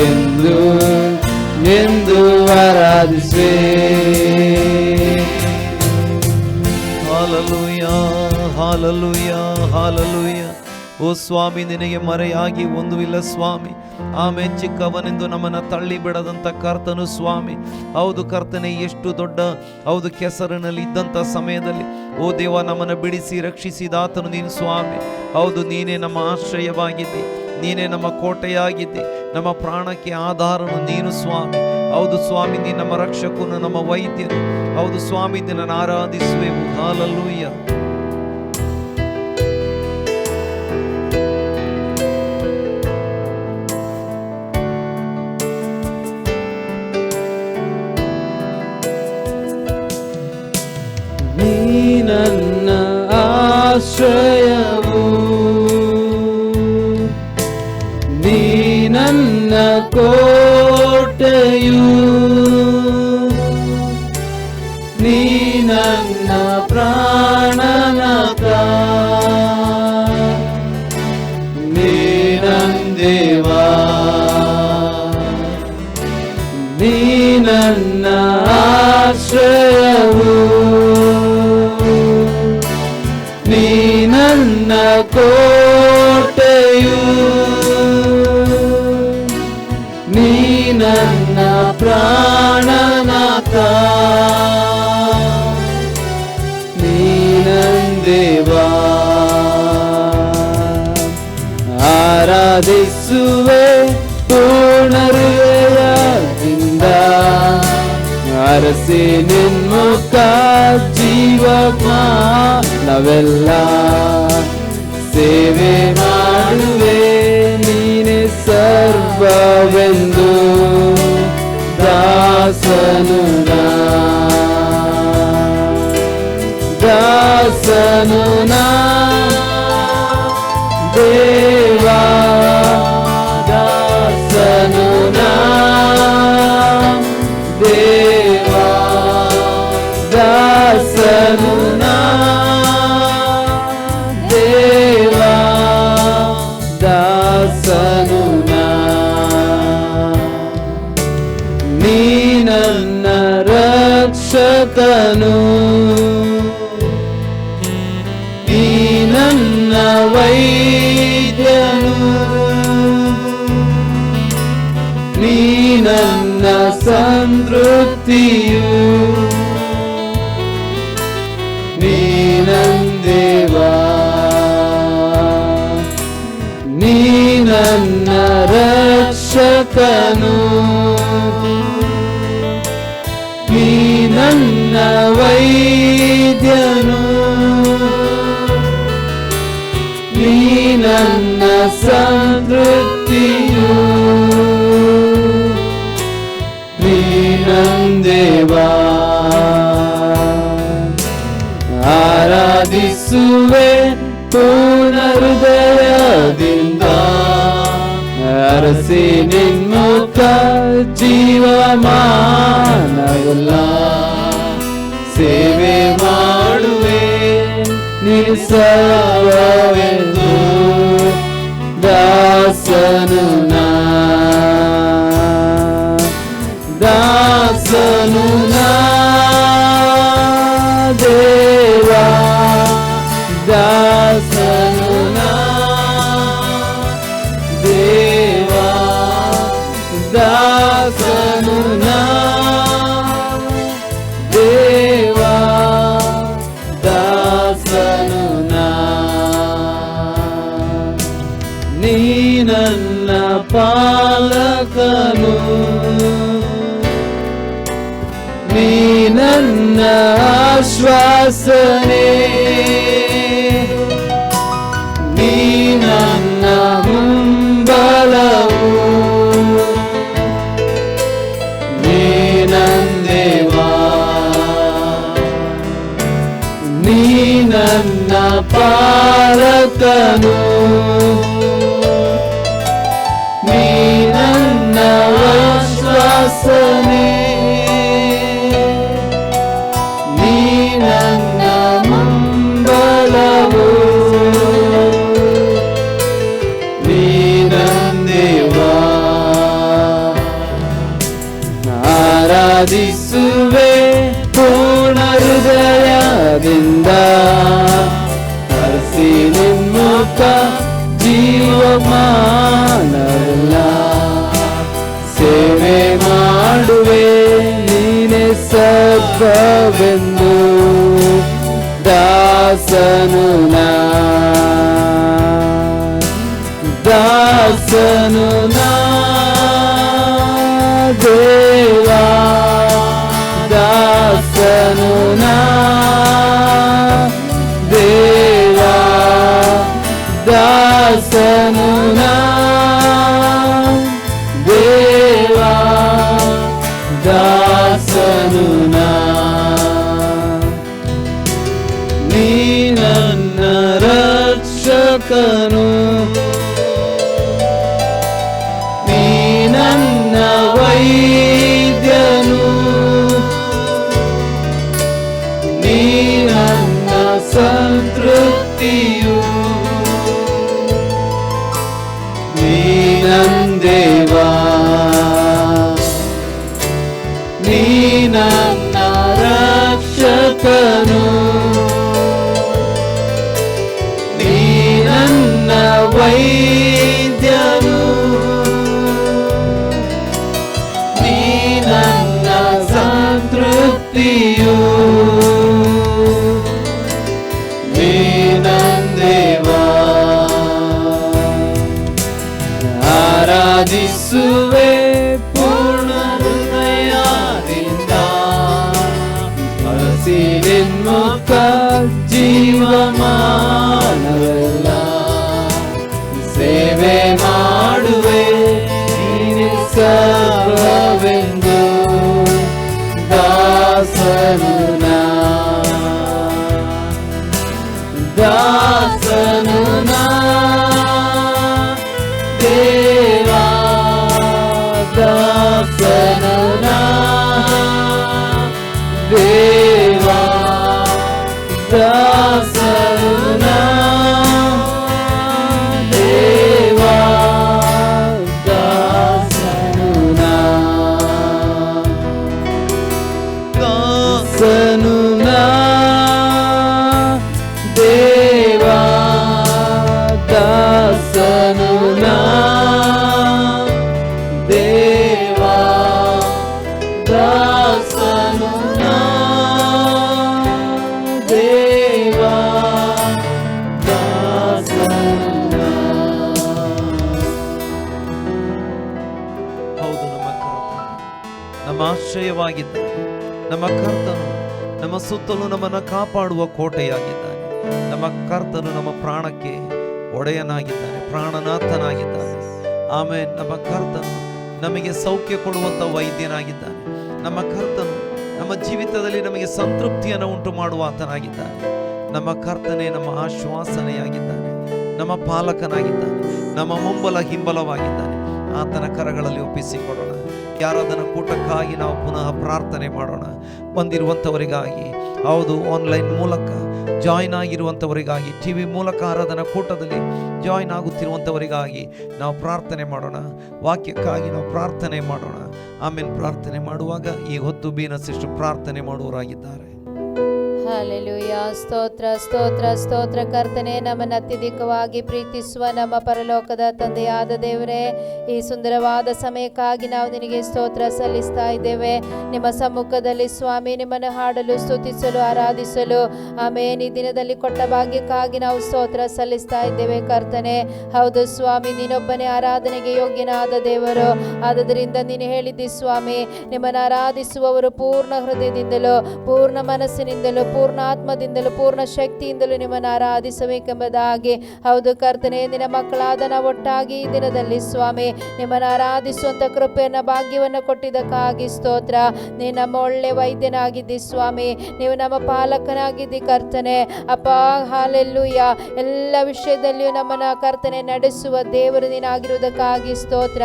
ಎಂದು ಎಂದು ಆರಾಧಿಸುವೆ. ಹಾಲೆಲೂಯಾ ಹಾಲೆಲೂಯಾ ಹಾಲೆಲೂಯಾ. ಓ ಸ್ವಾಮಿ, ನಿನಗೆ ಮರೆಯಾಗಿ ಒಂದು ಇಲ್ಲ ಸ್ವಾಮಿ. ಆಮೇಲೆ ಚಿಕ್ಕವನೆಂದು ನಮ್ಮನ್ನು ತಳ್ಳಿ ಬಿಡದಂಥ ಕರ್ತನು ಸ್ವಾಮಿ. ಹೌದು ಕರ್ತನೆ, ಎಷ್ಟು ದೊಡ್ಡ ಹೌದು ಕೆಸರಿನಲ್ಲಿ ಇದ್ದಂಥ ಸಮಯದಲ್ಲಿ ಓ ದೇವ ನಮ್ಮನ್ನು ಬಿಡಿಸಿ ರಕ್ಷಿಸಿದಾತನು ನೀನು ಸ್ವಾಮಿ. ಹೌದು, ನೀನೇ ನಮ್ಮ ಆಶ್ರಯವಾಗಿದ್ದಿ, ನೀನೇ ನಮ್ಮ ಕೋಟೆಯಾಗಿದ್ದಿ, ನಮ್ಮ ಪ್ರಾಣಕ್ಕೆ ಆಧಾರನು ನೀನು ಸ್ವಾಮಿ. ಹೌದು ಸ್ವಾಮಿ, ನೀನು ನಮ್ಮ ರಕ್ಷಕನು, ನಮ್ಮ ವೈದ್ಯನು. ಹೌದು ಸ್ವಾಮಿ, ನಿನ್ನನ್ನು ಆರಾಧಿಸುವೆವು. ಹಲ್ಲೆಲೂಯಾ. ನೀ ನನ್ನ ಆಶ್ರಯವು, ನೀ ನನ್ನ ಕೋಟೆಯು, ನೀ ನನ್ನ ಪ್ರಾಣನಾಥ, ನೀ ನನ್ನ ದೇವಾ, ನೀ ನನ್ನ ಆಶ್ರಯವು, ನೀ ನನ್ನ ಕೋಟೆಯು, ನೀ ನನ್ನ ಪ್ರಾಣನಾಥ, ನೀ ನನ್ನ ದೇವಾ. ಆರಾಧಿಸುವೆ ಪೂರ್ಣ ಹೃದಯದಿಂದ, ಅರಸಿ ನಿನ್ಮುಖ ಜೀವಮಾನವೆಲ್ಲ ಸೇವೆ ಮಾಡುವೆ, ನೀನೆ ಸರ್ವವೆಂದು ದಾಸನು ನಾ, ದಾಸನು ನಾ ದೇವಾ, ದಾಸನು ನಾ ದೇವಾ, ದಾಸನು ನಾ ದೇವಾ, ದಾಸನು ನಾ. ನೀ ನನ್ನ ರಕ್ಷಕನು, ನೀ ನನ್ನ ವೈದ್ಯನು, ನೀ ನನ್ನ ಸಂತೃಪ್ತಿಯು, ನೀ ನನ್ನ ದೇವಾ, ನೀ ನನ್ನ ರಕ್ಷಕನು, ನೀ ನನ್ನ ವೈದ್ಯನು, ನೀ ನನ್ನ ಸಂತೃಪ್ತಿಯು, ನೀ ನನ್ನ ದೇವಾ. ಆರಾಧಿಸುವೆ ಪೂರ್ಣ ಹೃದಯದಿಂದ, ಅರಸಿ ನಿನ್ಮುಖ ಜೀವಮಾನವೆಲ್ಲ ಸೇವೆ ಮಾಡುವೆ, ನೀನು ಸರ್ವವೆಂದು ದಾಸನು ನಾ, ದಾಸನು ನಾ ದೇವಾ, ದಾಸನು ನಾ ದೇವಾ, ದಾಸನು ನಾ ದೇವಾ, ದಾಸನು ನಾ. ನೀ ನನ್ನ ಪಾಲಕನು, ನೀ ನನ್ನ ಆಶ್ವಾಸನೆ, ನೀ ನನ್ನ ಮುಂಬಲವು, ನೀ ನನ್ನ ದೇವಾ, ನೀ ನನ್ನ ಪಾಲಕನು, ನೀ ನನ್ನ ಆಶ್ವಾಸನೆ, ನೀ ನನ್ನ ಮುಂಬಲವು, ನೀ ನನ್ನ ದೇವಾ. ಆರಾಧಿಸುವೆ ಪೂರ್ಣ ಹೃದಯದಿಂದ, ಹರಿಸಿ ನಿನ್ಮುಖ ಮಾನವಿಲ್ಲ. ಸೇವೆ ಮಾಡುವೆ ನೀನೆ ಸರ್ವವೆಂದು, ದಾಸನು ನಾ, ದಾಸನು ನಾ ದೇವಾ, ದಾಸನು ನಾ ದೇವಾ, ದಾಸನು ನಾ ದೇವಾ, ದಾಸನು ನಾ. ನೀ ನನ್ನ ರಕ್ಷಕನು, ನೀ ನನ್ನ ವೈದ್ಯನು, ನೀ ನನ್ನ ಸಂತೃಪ್ತಿಯು, ನೀ ನನ್ನ ದೇವಾ, ನೀ ನನ್ನ ರಕ್ಷಕನು, ನೀ ನನ್ನ ವೈದ್ಯನು, ನೀ ನನ್ನ ಸಂತೃಪ್ತಿಯು, ನೀ ನನ್ನ ದೇವಾ. ಆರಾಧಿಸುವೆ ಪೂರ್ಣ ಹೃದಯದಿಂದ, ಹರಸಿ ನಿನ್ಮುಖ ಜೀವಮಾನವೆಲ್ಲ. ಸೇವೆ ಮಾಡುವೆ ನೀನೆ ಸರ್ವವೆಂದು, ದಾಸನು ನಾ, ದಾಸನು ನಾ ದೇವಾ, ದಾಸನು ನಾ ದೇವಾ, ದಾಸನು ನಾ ದೇವಾ, ದಾಸನು ನಾ, ದಾಸನು ನಾ ದೇವಾ, ದಾಸನು ನಾ ದೇವಾ, ದಾಸನು ನಾ ದೇವಾ, ದಾಸನು ನಾ. ಹೌದು, ನಮ್ಮ ಕರ್ತನು ನಮ್ಮ ಆಶ್ರಯವಾಗಿದ್ದಾನೆ. ನಮ್ಮ ಕರ್ತನು ನಮ್ಮ ಸುತ್ತಲೂ ನಮ್ಮನ್ನು ಕಾಪಾಡುವ ಕೋಟೆಯಾಗಿದ್ದಾನೆ. ನಮ್ಮ ಕರ್ತನು ನಮ್ಮ ಪ್ರಾಣಕ್ಕೆ ಒಡೆಯನಾಗಿದ್ದಾನೆ, ಪ್ರಾಣನಾಥನಾಗಿದ್ದಾನೆ. ಆಮೇಲೆ ನಮ್ಮ ಕರ್ತನು ನಮಗೆ ಸೌಖ್ಯ ಕೊಡುವಂಥ ವೈದ್ಯನಾಗಿದ್ದಾನೆ. ನಮ್ಮ ಕರ್ತನು ನಮ್ಮ ಜೀವಿತದಲ್ಲಿ ನಮಗೆ ಸಂತೃಪ್ತಿಯನ್ನು ಉಂಟು ಮಾಡುವ ಆತನಾಗಿದ್ದಾನೆ. ನಮ್ಮ ಕರ್ತನೇ ನಮ್ಮ ಆಶ್ವಾಸನೆಯಾಗಿದ್ದಾನೆ, ನಮ್ಮ ಪಾಲಕನಾಗಿದ್ದಾನೆ, ನಮ್ಮ ಮುಂಬಲ ಹಿಂಬಲವಾಗಿದ್ದಾನೆ. ಆತನ ಕರಗಳಲ್ಲಿ ಒಪ್ಪಿಸಿಕೊಡೋಣ. ಯಾರಾಧನ ಕೂಟಕ್ಕಾಗಿ ನಾವು ಪುನಃ ಪ್ರಾರ್ಥನೆ ಮಾಡೋಣ. ಬಂದಿರುವಂಥವರಿಗಾಗಿ, ಹೌದು, ಆನ್ಲೈನ್ ಮೂಲಕ ಜಾಯ್ನ್ ಆಗಿರುವಂಥವರಿಗಾಗಿ, ಟಿ ವಿ ಮೂಲಕ ಆರಾಧನಾ ಕೂಟದಲ್ಲಿ ಜಾಯ್ನ್ ಆಗುತ್ತಿರುವಂಥವರಿಗಾಗಿ ನಾವು ಪ್ರಾರ್ಥನೆ ಮಾಡೋಣ. ವಾಕ್ಯಕ್ಕಾಗಿ ನಾವು ಪ್ರಾರ್ಥನೆ ಮಾಡೋಣ. ಆಮೇಲೆ ಪ್ರಾರ್ಥನೆ ಮಾಡುವಾಗ ಈ ಹೊತ್ತು ಬೀನ ಸಿಸ್ಟರ್ ಪ್ರಾರ್ಥನೆ ಮಾಡುವವರಾಗಿದ್ದಾರೆ. ಹಲ್ಲೆಲೂಯಾ. ಸ್ತೋತ್ರ ಸ್ತೋತ್ರ ಸ್ತೋತ್ರ. ಕರ್ತನೆ, ನಮ್ಮನ್ನು ಅತ್ಯಧಿಕವಾಗಿ ಪ್ರೀತಿಸುವ ನಮ್ಮ ಪರಲೋಕದ ತಂದೆಯಾದ ದೇವರೇ, ಈ ಸುಂದರವಾದ ಸಮಯಕ್ಕಾಗಿ ನಾವು ನಿನಗೆ ಸ್ತೋತ್ರ ಸಲ್ಲಿಸ್ತಾ ಇದ್ದೇವೆ. ನಿಮ್ಮ ಸಮ್ಮುಖದಲ್ಲಿ ಸ್ವಾಮಿ, ನಿಮ್ಮನ್ನು ಹಾಡಲು, ಸ್ತುತಿಸಲು, ಆರಾಧಿಸಲು ಆಮೇನ್ ಈ ದಿನದಲ್ಲಿ ಕೊಟ್ಟ ಭಾಗ್ಯಕ್ಕಾಗಿ ನಾವು ಸ್ತೋತ್ರ ಸಲ್ಲಿಸ್ತಾ ಇದ್ದೇವೆ. ಕರ್ತನೆ, ಹೌದು ಸ್ವಾಮಿ, ನೀನೊಬ್ಬನೇ ಆರಾಧನೆಗೆ ಯೋಗ್ಯನಾದ ದೇವರು. ಆದುದರಿಂದ ನೀನು ಹೇಳಿದ್ದಿ ಸ್ವಾಮಿ, ನಿಮ್ಮನ್ನು ಆರಾಧಿಸುವವರು ಪೂರ್ಣ ಹೃದಯದಿಂದಲೂ, ಪೂರ್ಣ ಮನಸ್ಸಿನಿಂದಲೂ, ಪೂರ್ಣ ಆತ್ಮದಿಂದಲೂ, ಪೂರ್ಣ ಶಕ್ತಿಯಿಂದಲೂ ನಿಮ್ಮನ್ನು ಆರಾಧಿಸಬೇಕೆಂಬುದಾಗಿ. ಹೌದು ಕರ್ತನೆ, ನಿನ್ನ ಮಕ್ಕಳಾದ ನಾವು ಒಟ್ಟಾಗಿ ಈ ದಿನದಲ್ಲಿ ಸ್ವಾಮಿ ನಿಮ್ಮನ್ನು ಆರಾಧಿಸುವಂಥ ಕೃಪೆಯನ್ನು, ಭಾಗ್ಯವನ್ನು ಕೊಟ್ಟಿದ್ದಕ್ಕಾಗಿ ಸ್ತೋತ್ರ. ನೀನು ನಮ್ಮ ಒಳ್ಳೆ ವೈದ್ಯನಾಗಿದ್ದಿ ಸ್ವಾಮಿ, ನೀವು ನಮ್ಮ ಪಾಲಕನಾಗಿದ್ದಿ ಕರ್ತನೆ. ಅಪ್ಪ, ಹಾಲೆಲ್ಲೂಯ. ಎಲ್ಲ ವಿಷಯದಲ್ಲಿಯೂ ನಮ್ಮನ್ನು ಕರ್ತನೆ ನಡೆಸುವ ದೇವರು ನೀನಾಗಿರುವುದಕ್ಕಾಗಿ ಸ್ತೋತ್ರ.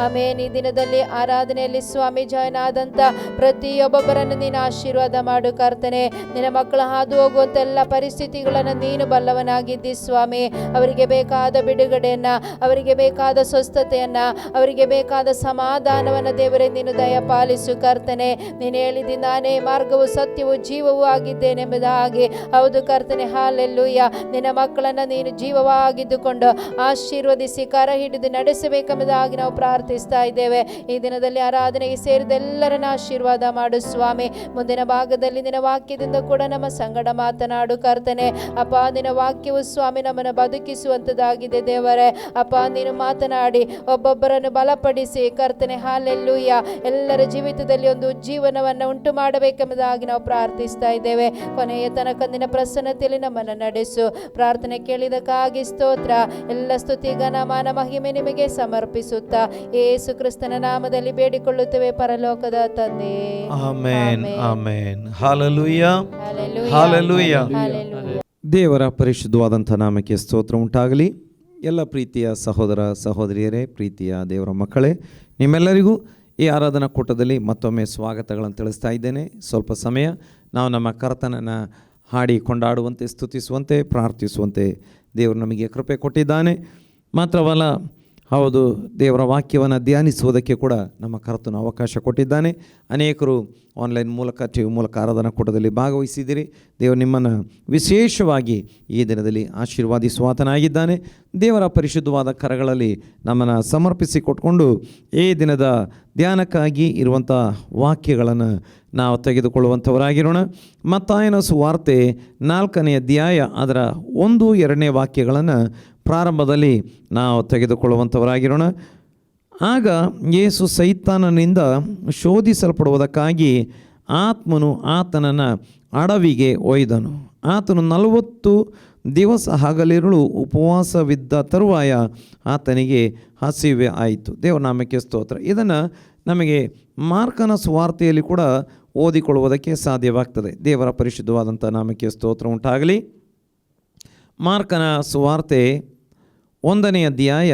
ಆಮೇನ್. ಈ ದಿನದಲ್ಲಿ ಆರಾಧನೆಯಲ್ಲಿ ಸ್ವಾಮಿ ಜಾಯ್ನ್ ಆದಂಥ ಪ್ರತಿಯೊಬ್ಬೊಬ್ಬರನ್ನು ನೀನು ಆಶೀರ್ವಾದ ಮಾಡು ಕರ್ತನೆ. ನಿನ್ನ ಮಕ್ಕಳು ಹಾದು ಹೋಗುವಂಥ ಎಲ್ಲ ಪರಿಸ್ಥಿತಿಗಳನ್ನು ನೀನು ಬಲ್ಲವನಾಗಿದ್ದಿ ಸ್ವಾಮಿ. ಅವರಿಗೆ ಬೇಕಾದ ಬಿಡುಗಡೆಯನ್ನ, ಅವರಿಗೆ ಬೇಕಾದ ಸ್ವಸ್ಥತೆಯನ್ನ, ಅವರಿಗೆ ಬೇಕಾದ ಸಮಾಧಾನವನ್ನು ದೇವರೇ ನೀನು ದಯಪಾಲಿಸು ಕರ್ತನೆ. ನೀನು ಹೇಳಿದಿ ನಾನೇ ಮಾರ್ಗವು ಸತ್ಯವು ಜೀವವೂ ಆಗಿದ್ದೇನೆಂಬುದ ಹಾಗೆ. ಹೌದು ಕರ್ತನೆ, ಹಾಲೆಲ್ಲೂಯ್ಯ. ನಿನ್ನ ಮಕ್ಕಳನ್ನು ನೀನು ಜೀವವಾಗಿದ್ದುಕೊಂಡು ಆಶೀರ್ವದಿಸಿ ಕರ ಹಿಡಿದು ನಡೆಸಬೇಕೆಂಬುದಾಗಿ ನಾವು ಪ್ರಾರ್ಥಿಸ್ತಾ ಇದ್ದೇವೆ. ಈ ದಿನದಲ್ಲಿ ಆರಾಧನೆಗೆ ಸೇರಿದ ಎಲ್ಲರನ್ನ ಆಶೀರ್ವಾದ ಮಾಡು ಸ್ವಾಮಿ. ಮುಂದಿನ ಭಾಗದಲ್ಲಿ ನಿನ್ನ ವಾಕ್ಯದಿಂದ ಕೂಡ ನಮ್ಮ ಸಂಗಡ ಮಾತನಾಡು ಕರ್ತನೆ. ಅಪ್ಪ, ನಿನ್ನ ವಾಕ್ಯವು ಸ್ವಾಮಿ ನಮ್ಮನ್ನು ಬದುಕಿಸುವಂಥದ್ದಾಗಿದೆ ದೇವರೇ. ಅಪ್ಪ, ನೀನು ಮಾತನಾಡಿ ಒಬ್ಬೊಬ್ಬರನ್ನು ಬಲಪಡಿಸಿ ಕರ್ತನೆ, ಹಾಲೆಲ್ಲೂಯ್ಯ, ಎಲ್ಲರ ಜೀವಿತದಲ್ಲಿ ಒಂದು ಜೀವನವನ್ನು ಉಂಟು ಮಾಡಬೇಕೆಂಬುದಾಗಿ ನಾವು ಪ್ರಾರ್ಥಿಸ್ತಾ ಇದ್ದೇವೆ. ಕೊನೆಯ ತನಕ ನಿನ್ನ ಪ್ರಸನ್ನತೆಯಲ್ಲಿ ನಮ್ಮನ್ನು ನಡೆಸು. ಪ್ರಾರ್ಥನೆ ಕೇಳಿದಕ್ಕಾಗಿ ಸ್ತೋತ್ರ. ಎಲ್ಲ ಸ್ತುತಿ ಘನ ಮಾನ ಮಹಿಮೆ ನಿಮಗೆ ಸಮರ್ಪಿಸುತ್ತಾ ಯೇಸು ಕ್ರಿಸ್ತನ ನಾಮದಲ್ಲಿ ಬೇಡಿಕೊಳ್ಳುತ್ತೇವೆ ಪರಲೋಕದ ತಂದೆ. Amen, amen. Hallelujah, hallelujah, hallelujah. Hallelujah. ದೇವರ ಪರಿಶುದ್ಧವಾದಂಥ ನಾಮಕ್ಕೆ ಸ್ತೋತ್ರ ಉಂಟಾಗಲಿ. ಎಲ್ಲ ಪ್ರೀತಿಯ ಸಹೋದರ ಸಹೋದರಿಯರೇ, ಪ್ರೀತಿಯ ದೇವರ ಮಕ್ಕಳೇ, ನಿಮ್ಮೆಲ್ಲರಿಗೂ ಈ ಆರಾಧನಾ ಕೂಟದಲ್ಲಿ ಮತ್ತೊಮ್ಮೆ ಸ್ವಾಗತಗಳನ್ನು ತಿಳಿಸ್ತಾ ಇದ್ದೇನೆ. ಸ್ವಲ್ಪ ಸಮಯ ನಾವು ನಮ್ಮ ಕರ್ತನನ್ನು ಹಾಡಿ ಕೊಂಡಾಡುವಂತೆ, ಸ್ತುತಿಸುವಂತೆ, ಪ್ರಾರ್ಥಿಸುವಂತೆ ದೇವರು ನಮಗೆ ಕೃಪೆ ಕೊಟ್ಟಿದ್ದಾನೆ. ಮಾತ್ರವಲ್ಲ, ಹೌದು, ದೇವರ ವಾಕ್ಯವನ್ನು ಧ್ಯಾನಿಸುವುದಕ್ಕೆ ಕೂಡ ನಮ್ಮ ಕರ್ತನು ಅವಕಾಶ ಕೊಟ್ಟಿದ್ದಾನೆ. ಅನೇಕರು ಆನ್ಲೈನ್ ಮೂಲಕ, ಟಿವಿ ಮೂಲಕ ಆರಾಧನಾ ಕೂಟದಲ್ಲಿ ಭಾಗವಹಿಸಿದ್ದೀರಿ. ದೇವರು ನಿಮ್ಮನ್ನು ವಿಶೇಷವಾಗಿ ಈ ದಿನದಲ್ಲಿ ಆಶೀರ್ವಾದಿಸುವಾತನಾಗಿದ್ದಾನೆ. ದೇವರ ಪರಿಶುದ್ಧವಾದ ಕರಗಳಲ್ಲಿ ನಮ್ಮನ್ನು ಸಮರ್ಪಿಸಿ ಕೊಟ್ಕೊಂಡು ಈ ದಿನದ ಧ್ಯಾನಕ್ಕಾಗಿ ಇರುವಂಥ ವಾಕ್ಯಗಳನ್ನು ನಾವು ತೆಗೆದುಕೊಳ್ಳುವಂಥವರಾಗಿರೋಣ. ಮತ್ತಾಯನ ಸುವಾರ್ತೆ 4ನೇ ಅಧ್ಯಾಯ ಅದರ 1-2 ವಾಕ್ಯಗಳನ್ನು ಪ್ರಾರಂಭದಲ್ಲಿ ನಾವು ತೆಗೆದುಕೊಳ್ಳುವಂಥವರಾಗಿರೋಣ. ಆಗ ಯೇಸು ಸೈತಾನನಿಂದ ಶೋಧಿಸಲ್ಪಡುವುದಕ್ಕಾಗಿ ಆತ್ಮನು ಆತನನ್ನು ಅಡವಿಗೆ ಒಯ್ದನು. ಆತನು 40 ದಿವಸ ಹಗಲಿರುಳು ಉಪವಾಸವಿದ್ದ ತರುವಾಯ ಆತನಿಗೆ ಹಸಿವೆ ಆಯಿತು. ದೇವರ ನಾಮಕ್ಕೆ ಸ್ತೋತ್ರ. ಇದನ್ನು ನಮಗೆ ಮಾರ್ಕನ ಸುವಾರ್ತೆಯಲ್ಲಿ ಕೂಡ ಓದಿಕೊಳ್ಳುವುದಕ್ಕೆ ಸಾಧ್ಯವಾಗ್ತದೆ. ದೇವರ ಪರಿಶುದ್ಧವಾದಂಥ ನಾಮಕ್ಕೆ ಸ್ತೋತ್ರ ಉಂಟಾಗಲಿ. ಮಾರ್ಕನ ಸುವಾರ್ತೆ 1ನೇ ಅಧ್ಯಾಯ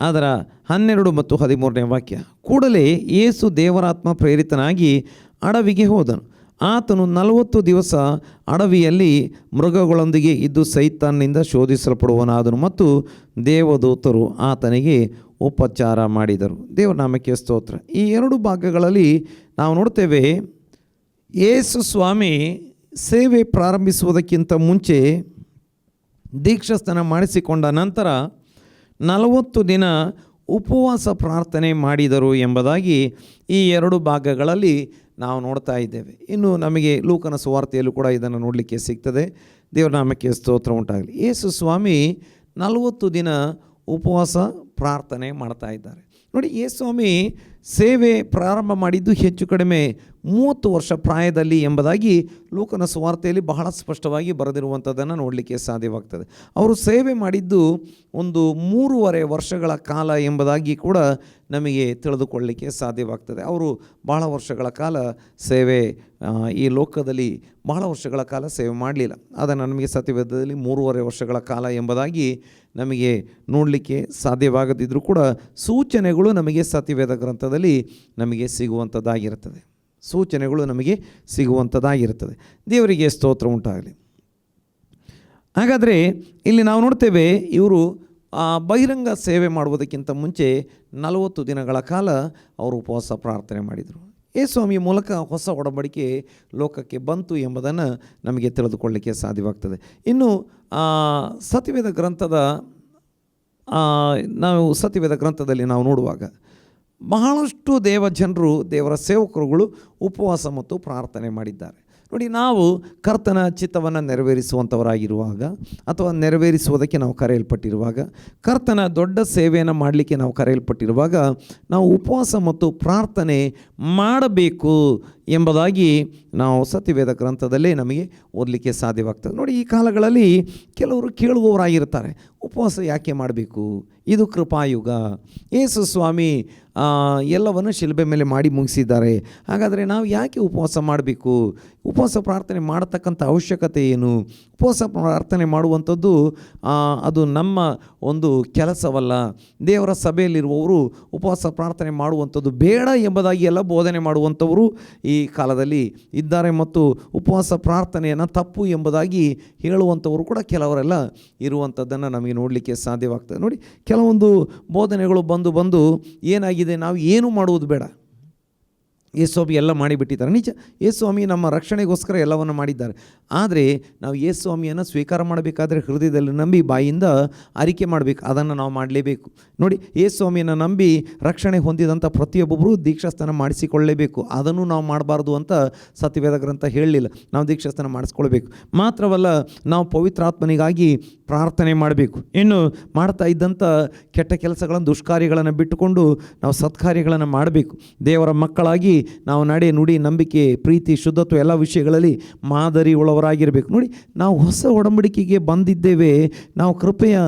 ಅದರ 12 ಮತ್ತು 13 ವಾಕ್ಯ. ಕೂಡಲೇ ಯೇಸು ದೇವರಾತ್ಮ ಪ್ರೇರಿತನಾಗಿ ಅಡವಿಗೆ ಹೋದನು. ಆತನು 40 ದಿವಸ ಅಡವಿಯಲ್ಲಿ ಮೃಗಗಳೊಂದಿಗೆ ಇದ್ದು ಸೈತಾನ್ನಿಂದ ಶೋಧಿಸಲ್ಪಡುವನಾದನು ಮತ್ತು ದೇವದೂತರು ಆತನಿಗೆ ಉಪಚಾರ ಮಾಡಿದರು. ದೇವರ ನಾಮಕ್ಕೆ ಸ್ತೋತ್ರ. ಈ 2 ಭಾಗಗಳಲ್ಲಿ ನಾವು ನೋಡ್ತೇವೆ, ಯೇಸು ಸ್ವಾಮಿ ಸೇವೆ ಪ್ರಾರಂಭಿಸುವುದಕ್ಕಿಂತ ಮುಂಚೆ ದೀಕ್ಷಾಸ್ನಾನ ಮಾಡಿಸಿಕೊಂಡ ನಂತರ 40 ದಿನ ಉಪವಾಸ ಪ್ರಾರ್ಥನೆ ಮಾಡಿದರು ಎಂಬುದಾಗಿ ಈ 2 ಭಾಗಗಳಲ್ಲಿ ನಾವು ನೋಡ್ತಾ ಇದ್ದೇವೆ. ಇನ್ನು ನಮಗೆ ಲೂಕನ ಸುವಾರ್ತೆಯಲ್ಲೂ ಕೂಡ ಇದನ್ನು ನೋಡಲಿಕ್ಕೆ ಸಿಗ್ತದೆ. ದೇವರ ನಾಮಕ್ಕೆ ಸ್ತೋತ್ರ ಉಂಟಾಗಲಿ. ಯೇಸು ಸ್ವಾಮಿ 40 ದಿನ ಉಪವಾಸ ಪ್ರಾರ್ಥನೆ ಮಾಡ್ತಾ ಇದ್ದಾರೆ. ನೋಡಿ, ಯೇಸು ಸ್ವಾಮಿ ಸೇವೆ ಪ್ರಾರಂಭ ಮಾಡಿದ್ದು ಹೆಚ್ಚು ಕಡಿಮೆ 30 ವರ್ಷ ಪ್ರಾಯದಲ್ಲಿ ಎಂಬುದಾಗಿ ಲೂಕನ ಸುವಾರ್ತೆಯಲ್ಲಿ ಬಹಳ ಸ್ಪಷ್ಟವಾಗಿ ಬರೆದಿರುವಂಥದ್ದನ್ನು ನೋಡಲಿಕ್ಕೆ ಸಾಧ್ಯವಾಗ್ತದೆ. ಅವರು ಸೇವೆ ಮಾಡಿದ್ದು ಒಂದು 3.5 ವರ್ಷಗಳ ಕಾಲ ಎಂಬುದಾಗಿ ಕೂಡ ನಮಗೆ ತಿಳಿದುಕೊಳ್ಳಲಿಕ್ಕೆ ಸಾಧ್ಯವಾಗ್ತದೆ. ಅವರು ಬಹಳ ವರ್ಷಗಳ ಕಾಲ ಸೇವೆ, ಈ ಲೋಕದಲ್ಲಿ ಬಹಳ ವರ್ಷಗಳ ಕಾಲ ಸೇವೆ ಮಾಡಲಿಲ್ಲ. ಅದನ್ನು ನಮಗೆ ಸತ್ಯವೇದದಲ್ಲಿ 3.5 ವರ್ಷಗಳ ಕಾಲ ಎಂಬುದಾಗಿ ನಮಗೆ ನೋಡಲಿಕ್ಕೆ ಸಾಧ್ಯವಾಗದಿದ್ದರೂ ಕೂಡ ಸೂಚನೆಗಳು ನಮಗೆ ಸತ್ಯವೇದ ಗ್ರಂಥದಲ್ಲಿ ನಮಗೆ ಸಿಗುವಂಥದ್ದಾಗಿರುತ್ತದೆ. ಸೂಚನೆಗಳು ನಮಗೆ ಸಿಗುವಂಥದ್ದಾಗಿರುತ್ತದೆ. ದೇವರಿಗೆ ಸ್ತೋತ್ರ ಉಂಟಾಗಲಿ. ಹಾಗಾದರೆ ಇಲ್ಲಿ ನಾವು ನೋಡ್ತೇವೆ, ಇವರು ಬಹಿರಂಗ ಸೇವೆ ಮಾಡುವುದಕ್ಕಿಂತ ಮುಂಚೆ 40 ದಿನಗಳ ಕಾಲ ಅವರು ಉಪವಾಸ ಪ್ರಾರ್ಥನೆ ಮಾಡಿದರು. ಯೇಸುಸ್ವಾಮಿಯ ಮೂಲಕ ಹೊಸ ಒಡಂಬಡಿಕೆ ಲೋಕಕ್ಕೆ ಬಂತು ಎಂಬುದನ್ನು ನಮಗೆ ತಿಳಿದುಕೊಳ್ಳಲಿಕ್ಕೆ ಸಾಧ್ಯವಾಗ್ತದೆ. ಇನ್ನು ಸತ್ಯವೇದ ಗ್ರಂಥದ ಸತ್ಯವೇದ ಗ್ರಂಥದಲ್ಲಿ ನಾವು ನೋಡುವಾಗ ಬಹಳಷ್ಟು ದೇವಜನರು, ದೇವರ ಸೇವಕರುಗಳು ಉಪವಾಸ ಮತ್ತು ಪ್ರಾರ್ಥನೆ ಮಾಡಿದ್ದಾರೆ. ನೋಡಿ, ನಾವು ಕರ್ತನ ಚಿತ್ತವನ್ನು ನೆರವೇರಿಸುವಂಥವರಾಗಿರುವಾಗ ಅಥವಾ ನೆರವೇರಿಸುವುದಕ್ಕೆ ನಾವು ಕರೆಯಲ್ಪಟ್ಟಿರುವಾಗ, ಕರ್ತನ ದೊಡ್ಡ ಸೇವೆಯನ್ನು ಮಾಡಲಿಕ್ಕೆ ನಾವು ಕರೆಯಲ್ಪಟ್ಟಿರುವಾಗ ನಾವು ಉಪವಾಸ ಮತ್ತು ಪ್ರಾರ್ಥನೆ ಮಾಡಬೇಕು ಎಂಬುದಾಗಿ ನಾವು ಸತ್ಯವೇದ ಗ್ರಂಥದಲ್ಲೇ ನಮಗೆ ಓದಲಿಕ್ಕೆ ಸಾಧ್ಯವಾಗ್ತದೆ. ನೋಡಿ, ಈ ಕಾಲಗಳಲ್ಲಿ ಕೆಲವರು ಕೇಳುವವರಾಗಿರ್ತಾರೆ, ಉಪವಾಸ ಯಾಕೆ ಮಾಡಬೇಕು? ಇದು ಕೃಪಾಯುಗ. ಯೇಸು ಸ್ವಾಮಿ ಎಲ್ಲವನ್ನು ಶಿಲುಬೆ ಮೇಲೆ ಮಾಡಿ ಮುಗಿಸಿದ್ದಾರೆ. ಹಾಗಾದರೆ ನಾವು ಯಾಕೆ ಉಪವಾಸ ಮಾಡಬೇಕು? ಉಪವಾಸ ಪ್ರಾರ್ಥನೆ ಮಾಡತಕ್ಕಂಥ ಅವಶ್ಯಕತೆ ಏನು? ಉಪವಾಸ ಪ್ರಾರ್ಥನೆ ಮಾಡುವಂಥದ್ದು ಅದು ನಮ್ಮ ಒಂದು ಕೆಲಸವಲ್ಲ. ದೇವರ ಸಭೆಯಲ್ಲಿರುವವರು ಉಪವಾಸ ಪ್ರಾರ್ಥನೆ ಮಾಡುವಂಥದ್ದು ಬೇಡ ಎಂಬುದಾಗಿ ಎಲ್ಲ ಬೋಧನೆ ಮಾಡುವಂಥವರು ಈ ಕಾಲದಲ್ಲಿ ಇದ್ದಾರೆ, ಮತ್ತು ಉಪವಾಸ ಪ್ರಾರ್ಥನೆಯನ್ನು ತಪ್ಪು ಎಂಬುದಾಗಿ ಹೇಳುವಂಥವರು ಕೂಡ ಕೆಲವರೆಲ್ಲ ಇರುವಂಥದ್ದನ್ನು ನಮಗೆ ನೋಡಲಿಕ್ಕೆ ಸಾಧ್ಯವಾಗ್ತದೆ. ನೋಡಿ, ಕೆಲವೊಂದು ಬೋಧನೆಗಳು ಬಂದು ಏನಾಗಿದೆ, ನಾವು ಏನು ಮಾಡುವುದು ಬೇಡ, ಯೇಸುಸ್ವಾಮಿ ಎಲ್ಲ ಮಾಡಿಬಿಟ್ಟಿದ್ದಾರೆ. ನಿಜ, ಯೇಸುಸ್ವಾಮಿ ನಮ್ಮ ರಕ್ಷಣೆಗೋಸ್ಕರ ಎಲ್ಲವನ್ನು ಮಾಡಿದ್ದಾರೆ. ಆದರೆ ನಾವು ಯೇಸುಸ್ವಾಮಿಯನ್ನು ಸ್ವೀಕಾರ ಮಾಡಬೇಕಾದ್ರೆ ಹೃದಯದಲ್ಲಿ ನಂಬಿ ಬಾಯಿಂದ ಅರಿಕೆ ಮಾಡಬೇಕು, ಅದನ್ನು ನಾವು ಮಾಡಲೇಬೇಕು. ನೋಡಿ, ಯೇಸುಸ್ವಾಮಿಯನ್ನು ನಂಬಿ ರಕ್ಷಣೆ ಹೊಂದಿದಂಥ ಪ್ರತಿಯೊಬ್ಬೊಬ್ಬರು ದೀಕ್ಷಾಸ್ನಾನ ಮಾಡಿಸಿಕೊಳ್ಳಲೇಬೇಕು. ಅದನ್ನು ನಾವು ಮಾಡಬಾರ್ದು ಅಂತ ಸತ್ಯವೇದ ಗ್ರಂಥ ಹೇಳಲಿಲ್ಲ. ನಾವು ದೀಕ್ಷಾಸ್ನಾನ ಮಾಡಿಸ್ಕೊಳ್ಬೇಕು. ಮಾತ್ರವಲ್ಲ, ನಾವು ಪವಿತ್ರಾತ್ಮನಿಗಾಗಿ ಪ್ರಾರ್ಥನೆ ಮಾಡಬೇಕು. ಇನ್ನು ಮಾಡ್ತಾ ಇದ್ದಂಥ ಕೆಟ್ಟ ಕೆಲಸಗಳನ್ನು, ದುಷ್ಕಾರ್ಯಗಳನ್ನು ಬಿಟ್ಟುಕೊಂಡು ನಾವು ಸತ್ಕಾರ್ಯಗಳನ್ನು ಮಾಡಬೇಕು. ದೇವರ ಮಕ್ಕಳಾಗಿ ನಾವು ನಡೆ, ನುಡಿ, ನಂಬಿಕೆ, ಪ್ರೀತಿ, ಶುದ್ಧತ್ವ ಎಲ್ಲ ವಿಷಯಗಳಲ್ಲಿ ಮಾದರಿ ಉಳ್ಳವರಾಗಿರಬೇಕು. ನೋಡಿ, ನಾವು ಹೊಸ ಒಡಂಬಡಿಕೆಗೆ ಬಂದಿದ್ದೇವೆ, ನಾವು ಕೃಪೆಯ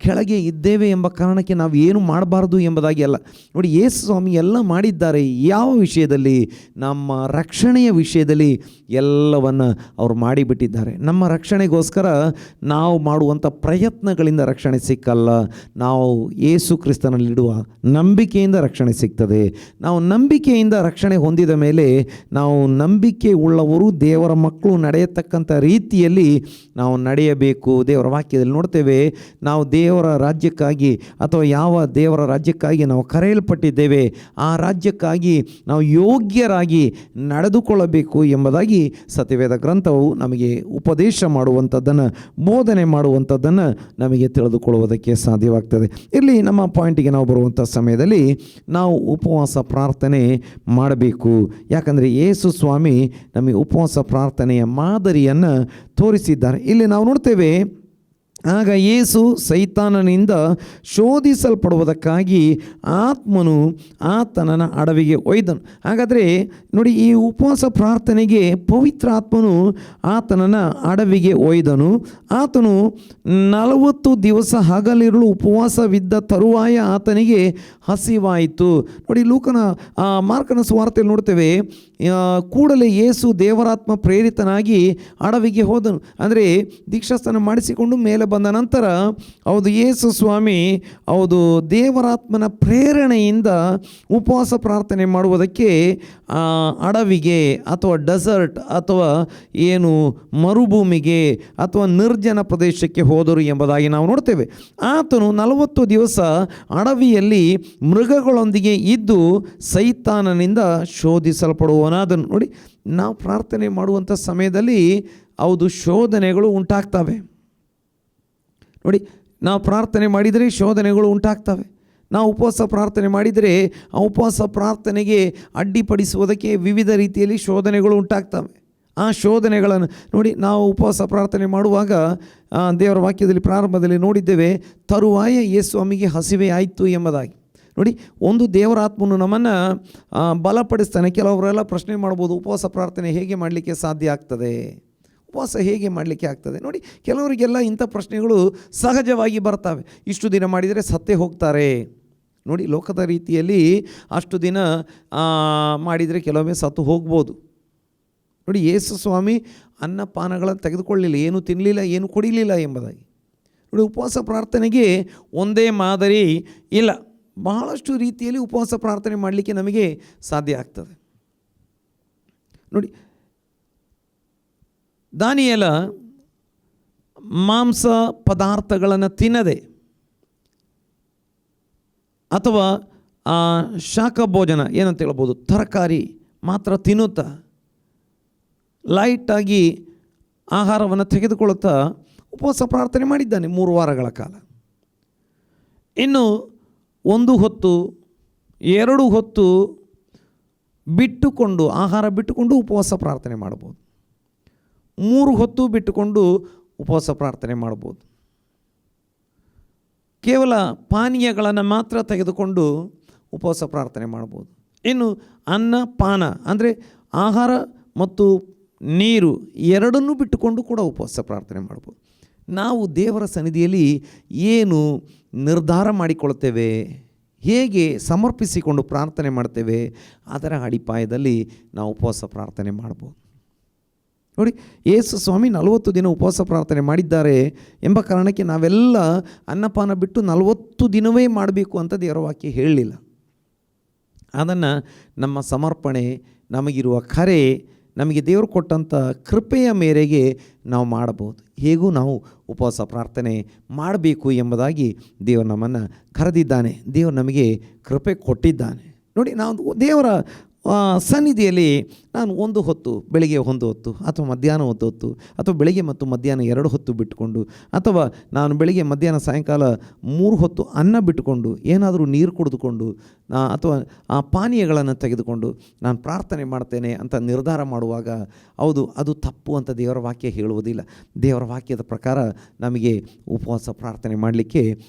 ಕೆಳಗೆ ಇದ್ದೇವೆ ಎಂಬ ಕಾರಣಕ್ಕೆ ನಾವು ಏನು ಮಾಡಬಾರ್ದು ಎಂಬುದಾಗಿ ಅಲ್ಲ. ನೋಡಿ, ಯೇಸು ಸ್ವಾಮಿ ಎಲ್ಲ ಮಾಡಿದ್ದಾರೆ. ಯಾವ ವಿಷಯದಲ್ಲಿ? ನಮ್ಮ ರಕ್ಷಣೆಯ ವಿಷಯದಲ್ಲಿ ಎಲ್ಲವನ್ನು ಅವರು ಮಾಡಿಬಿಟ್ಟಿದ್ದಾರೆ. ನಮ್ಮ ರಕ್ಷಣೆಗೋಸ್ಕರ ನಾವು ಮಾಡುವಂಥ ಪ್ರಯತ್ನಗಳಿಂದ ರಕ್ಷಣೆ ಸಿಕ್ಕಲ್ಲ. ನಾವು ಯೇಸು ಕ್ರಿಸ್ತನಲ್ಲಿಡುವ ನಂಬಿಕೆಯಿಂದ ರಕ್ಷಣೆ ಸಿಗ್ತದೆ. ನಾವು ನಂಬಿಕೆಯಿಂದ ರಕ್ಷಣೆ ಹೊಂದಿದ ಮೇಲೆ ನಾವು ನಂಬಿಕೆ ಉಳ್ಳವರು, ದೇವರ ಮಕ್ಕಳು ನಡೆಯತಕ್ಕಂಥ ರೀತಿಯಲ್ಲಿ ನಾವು ನಡೆಯಬೇಕು. ದೇವರ ವಾಕ್ಯದಲ್ಲಿ ನೋಡ್ತೇವೆ, ನಾವು ದೇವರ ರಾಜ್ಯಕ್ಕಾಗಿ ಅಥವಾ ಯಾವ ದೇವರ ರಾಜ್ಯಕ್ಕಾಗಿ ನಾವು ಕರೆಯಲ್ಪಟ್ಟಿದ್ದೇವೆ, ಆ ರಾಜ್ಯಕ್ಕಾಗಿ ನಾವು ಯೋಗ್ಯರಾಗಿ ನಡೆದುಕೊಳ್ಳಬೇಕು ಎಂಬುದಾಗಿ ಸತ್ಯವೇದ ಗ್ರಂಥವು ನಮಗೆ ಉಪದೇಶ ಮಾಡುವಂಥದ್ದನ್ನು, ಬೋಧನೆ ಮಾಡುವಂಥದ್ದನ್ನು ನಮಗೆ ತಿಳಿದುಕೊಳ್ಳುವುದಕ್ಕೆ ಸಾಧ್ಯವಾಗ್ತದೆ. ಇಲ್ಲಿ ನಮ್ಮ ಪಾಯಿಂಟಿಗೆ ನಾವು ಬರುವಂಥ ಸಮಯದಲ್ಲಿ ನಾವು ಉಪವಾಸ ಪ್ರಾರ್ಥನೆ ಮಾಡಬೇಕು. ಯಾಕಂದರೆ ಯೇಸು ಸ್ವಾಮಿ ನಮಗೆ ಉಪವಾಸ ಪ್ರಾರ್ಥನೆಯ ಮಾದರಿಯನ್ನು ತೋರಿಸಿದ್ದಾರೆ. ಇಲ್ಲಿ ನಾವು ನೋಡ್ತೇವೆ, ಆಗ ಯೇಸು ಸೈತಾನನಿಂದ ಶೋಧಿಸಲ್ಪಡುವುದಕ್ಕಾಗಿ ಆತ್ಮನು ಆತನನ್ನು ಅಡವಿಗೆ ಒಯ್ದನು. ಹಾಗಾದರೆ ನೋಡಿ, ಈ ಉಪವಾಸ ಪ್ರಾರ್ಥನೆಗೆ ಪವಿತ್ರ ಆತ್ಮನು ಆತನನ್ನು ಅಡವಿಗೆ ಒಯ್ದನು. ಆತನು 40 ದಿವಸ ಹಗಲಿರುಳು ಉಪವಾಸವಿದ್ದ ತರುವಾಯ ಆತನಿಗೆ ಹಸಿವಾಯಿತು. ನೋಡಿ, ಮಾರ್ಕನ ಸುವಾರ್ತೆಯಲ್ಲಿ ನೋಡ್ತೇವೆ, ಕೂಡಲೇ ಯೇಸು ದೇವರಾತ್ಮ ಪ್ರೇರಿತನಾಗಿ ಅಡವಿಗೆ ಹೋದನು. ಅಂದರೆ ದೀಕ್ಷಾಸ್ನಾನ ಮಾಡಿಸಿಕೊಂಡು ಮೇಲೆ ಬಂದ ನಂತರ ಹೌದು, ಯೇಸು ಸ್ವಾಮಿ ಹೌದು ದೇವರಾತ್ಮನ ಪ್ರೇರಣೆಯಿಂದ ಉಪವಾಸ ಪ್ರಾರ್ಥನೆ ಮಾಡುವುದಕ್ಕೆ ಅಡವಿಗೆ ಅಥವಾ ಡೆಸರ್ಟ್ ಅಥವಾ ಏನು ಮರುಭೂಮಿಗೆ ಅಥವಾ ನಿರ್ಜನ ಪ್ರದೇಶಕ್ಕೆ ಹೋದರು ಎಂಬುದಾಗಿ ನಾವು ನೋಡ್ತೇವೆ. ಆತನು 40 ದಿವಸ ಅಡವಿಯಲ್ಲಿ ಮೃಗಗಳೊಂದಿಗೆ ಇದ್ದು ಸೈತಾನನಿಂದ ಶೋಧಿಸಲ್ಪಡುವನಾದನು. ನೋಡಿ, ನಾವು ಪ್ರಾರ್ಥನೆ ಮಾಡುವಂಥ ಸಮಯದಲ್ಲಿ ಹೌದು ಶೋಧನೆಗಳು ಉಂಟಾಗ್ತವೆ. ನೋಡಿ, ನಾವು ಪ್ರಾರ್ಥನೆ ಮಾಡಿದರೆ ಶೋಧನೆಗಳು ಉಂಟಾಗ್ತವೆ. ನಾವು ಉಪವಾಸ ಪ್ರಾರ್ಥನೆ ಮಾಡಿದರೆ ಆ ಉಪವಾಸ ಪ್ರಾರ್ಥನೆಗೆ ಅಡ್ಡಿಪಡಿಸುವುದಕ್ಕೆ ವಿವಿಧ ರೀತಿಯಲ್ಲಿ ಶೋಧನೆಗಳು ಉಂಟಾಗ್ತವೆ. ಆ ಶೋಧನೆಗಳನ್ನು ನೋಡಿ, ನಾವು ಉಪವಾಸ ಪ್ರಾರ್ಥನೆ ಮಾಡುವಾಗ ದೇವರ ವಾಕ್ಯದಲ್ಲಿ ಪ್ರಾರಂಭದಲ್ಲಿ ನೋಡಿದ್ದೇವೆ, ತರುವಾಯ ಯೇಸು ಸ್ವಾಮಿಗೆ ಹಸಿವೆ ಆಯಿತು ಎಂಬುದಾಗಿ. ನೋಡಿ, ಒಂದು ದೇವರಾತ್ಮನು ನಮ್ಮನ್ನು ಬಲಪಡಿಸ್ತಾನೆ. ಕೆಲವರೆಲ್ಲ ಪ್ರಶ್ನೆ ಮಾಡ್ಬೋದು, ಉಪವಾಸ ಪ್ರಾರ್ಥನೆ ಹೇಗೆ ಮಾಡಲಿಕ್ಕೆ ಸಾಧ್ಯ ಆಗ್ತದೆ, ಉಪವಾಸ ಹೇಗೆ ಮಾಡಲಿಕ್ಕೆ ಆಗ್ತದೆ? ನೋಡಿ, ಕೆಲವರಿಗೆಲ್ಲ ಇಂಥ ಪ್ರಶ್ನೆಗಳು ಸಹಜವಾಗಿ ಬರ್ತವೆ. ಇಷ್ಟು ದಿನ ಮಾಡಿದರೆ ಸತ್ತೇ ಹೋಗ್ತಾರೆ. ನೋಡಿ, ಲೋಕದ ರೀತಿಯಲ್ಲಿ ಅಷ್ಟು ದಿನ ಮಾಡಿದರೆ ಕೆಲವೊಮ್ಮೆ ಸತ್ತು ಹೋಗ್ಬೋದು. ನೋಡಿ, ಯೇಸು ಸ್ವಾಮಿ ಅನ್ನಪಾನಗಳನ್ನು ತೆಗೆದುಕೊಳ್ಳಲಿಲ್ಲ, ಏನು ತಿನ್ನಲಿಲ್ಲ, ಏನು ಕುಡಿಲಿಲ್ಲ ಎಂಬುದಾಗಿ. ನೋಡಿ, ಉಪವಾಸ ಪ್ರಾರ್ಥನೆಗೆ ಒಂದೇ ಮಾದರಿ ಇಲ್ಲ. ಬಹಳಷ್ಟು ರೀತಿಯಲ್ಲಿ ಉಪವಾಸ ಪ್ರಾರ್ಥನೆ ಮಾಡಲಿಕ್ಕೆ ನಮಗೆ ಸಾಧ್ಯ ಆಗ್ತದೆ. ನೋಡಿ, ದಾನಿಯೇಲ ಮಾಂಸ ಪದಾರ್ಥಗಳನ್ನು ತಿನ್ನದೆ ಅಥವಾ ಶಾಖ ಭೋಜನ ಏನಂತ ಹೇಳ್ಬೋದು, ತರಕಾರಿ ಮಾತ್ರ ತಿನ್ನುತ್ತಾ ಲೈಟಾಗಿ ಆಹಾರವನ್ನು ತೆಗೆದುಕೊಳ್ಳುತ್ತಾ ಉಪವಾಸ ಪ್ರಾರ್ಥನೆ ಮಾಡಿದ್ದಾನೆ 3 ವಾರಗಳ ಕಾಲ. ಇನ್ನು 1 ಹೊತ್ತು 2 ಹೊತ್ತು ಬಿಟ್ಟುಕೊಂಡು ಆಹಾರ ಬಿಟ್ಟುಕೊಂಡು ಉಪವಾಸ ಪ್ರಾರ್ಥನೆ ಮಾಡ್ಬೋದು. 3 ಹೊತ್ತು ಬಿಟ್ಟುಕೊಂಡು ಉಪವಾಸ ಪ್ರಾರ್ಥನೆ ಮಾಡ್ಬೋದು. ಕೇವಲ ಪಾನೀಯಗಳನ್ನು ಮಾತ್ರ ತೆಗೆದುಕೊಂಡು ಉಪವಾಸ ಪ್ರಾರ್ಥನೆ ಮಾಡ್ಬೋದು. ಇನ್ನು ಅನ್ನ ಪಾನ ಅಂದರೆ ಆಹಾರ ಮತ್ತು ನೀರು ಎರಡನ್ನೂ ಬಿಟ್ಟುಕೊಂಡು ಕೂಡ ಉಪವಾಸ ಪ್ರಾರ್ಥನೆ ಮಾಡ್ಬೋದು. ನಾವು ದೇವರ ಸನ್ನಿಧಿಯಲ್ಲಿ ಏನು ನಿರ್ಧಾರ ಮಾಡಿಕೊಳ್ತೇವೆ, ಹೇಗೆ ಸಮರ್ಪಿಸಿಕೊಂಡು ಪ್ರಾರ್ಥನೆ ಮಾಡ್ತೇವೆ, ಅದರ ಅಡಿಪಾಯದಲ್ಲಿ ನಾವು ಉಪವಾಸ ಪ್ರಾರ್ಥನೆ ಮಾಡ್ಬೋದು. ನೋಡಿ, ಯೇಸು ಸ್ವಾಮಿ 40 ದಿನ ಉಪವಾಸ ಪ್ರಾರ್ಥನೆ ಮಾಡಿದ್ದಾರೆ ಎಂಬ ಕಾರಣಕ್ಕೆ ನಾವೆಲ್ಲ ಅನ್ನಪಾನ ಬಿಟ್ಟು 40 ದಿನವೇ ಮಾಡಬೇಕು ಅಂತ ದೇವರ ವಾಕ್ಯ ಹೇಳಲಿಲ್ಲ. ಅದನ್ನು ನಮ್ಮ ಸಮರ್ಪಣೆ, ನಮಗಿರುವ ಕರೆ, ನಮಗೆ ದೇವರು ಕೊಟ್ಟಂಥ ಕೃಪೆಯ ಮೇರೆಗೆ ನಾವು ಮಾಡಬಹುದು. ಹೇಗೂ ನಾವು ಉಪವಾಸ ಪ್ರಾರ್ಥನೆ ಮಾಡಬೇಕು ಎಂಬುದಾಗಿ ದೇವರು ನಮ್ಮನ್ನು ಕರೆದಿದ್ದಾನೆ. ದೇವರು ನಮಗೆ ಕೃಪೆ ಕೊಟ್ಟಿದ್ದಾನೆ. ನೋಡಿ, ನಾವು ದೇವರ ಸನ್ನಿಧಿಯಲ್ಲಿ ನಾನು ಒಂದು ಹೊತ್ತು, ಬೆಳಿಗ್ಗೆ ಒಂದು ಹೊತ್ತು ಅಥವಾ ಮಧ್ಯಾಹ್ನ ಒಂದು ಹೊತ್ತು ಅಥವಾ ಬೆಳಿಗ್ಗೆ ಮತ್ತು ಮಧ್ಯಾಹ್ನ 2 ಹೊತ್ತು ಬಿಟ್ಟುಕೊಂಡು, ಅಥವಾ ನಾನು ಬೆಳಿಗ್ಗೆ ಮಧ್ಯಾಹ್ನ ಸಾಯಂಕಾಲ 3 ಹೊತ್ತು ಅನ್ನ ಬಿಟ್ಟುಕೊಂಡು, ಏನಾದರೂ ನೀರು ಕುಡಿದುಕೊಂಡು ಅಥವಾ ಪಾನೀಯಗಳನ್ನು ತೆಗೆದುಕೊಂಡು ನಾನು ಪ್ರಾರ್ಥನೆ ಮಾಡ್ತೇನೆ ಅಂತ ನಿರ್ಧಾರ ಮಾಡುವಾಗ, ಹೌದು, ಅದು ತಪ್ಪು ಅಂತ ದೇವರ ವಾಕ್ಯ ಹೇಳುವುದಿಲ್ಲ. ದೇವರ ವಾಕ್ಯದ ಪ್ರಕಾರ ನಮಗೆ ಉಪವಾಸ ಪ್ರಾರ್ಥನೆ ಮಾಡಲಿಕ್ಕೆ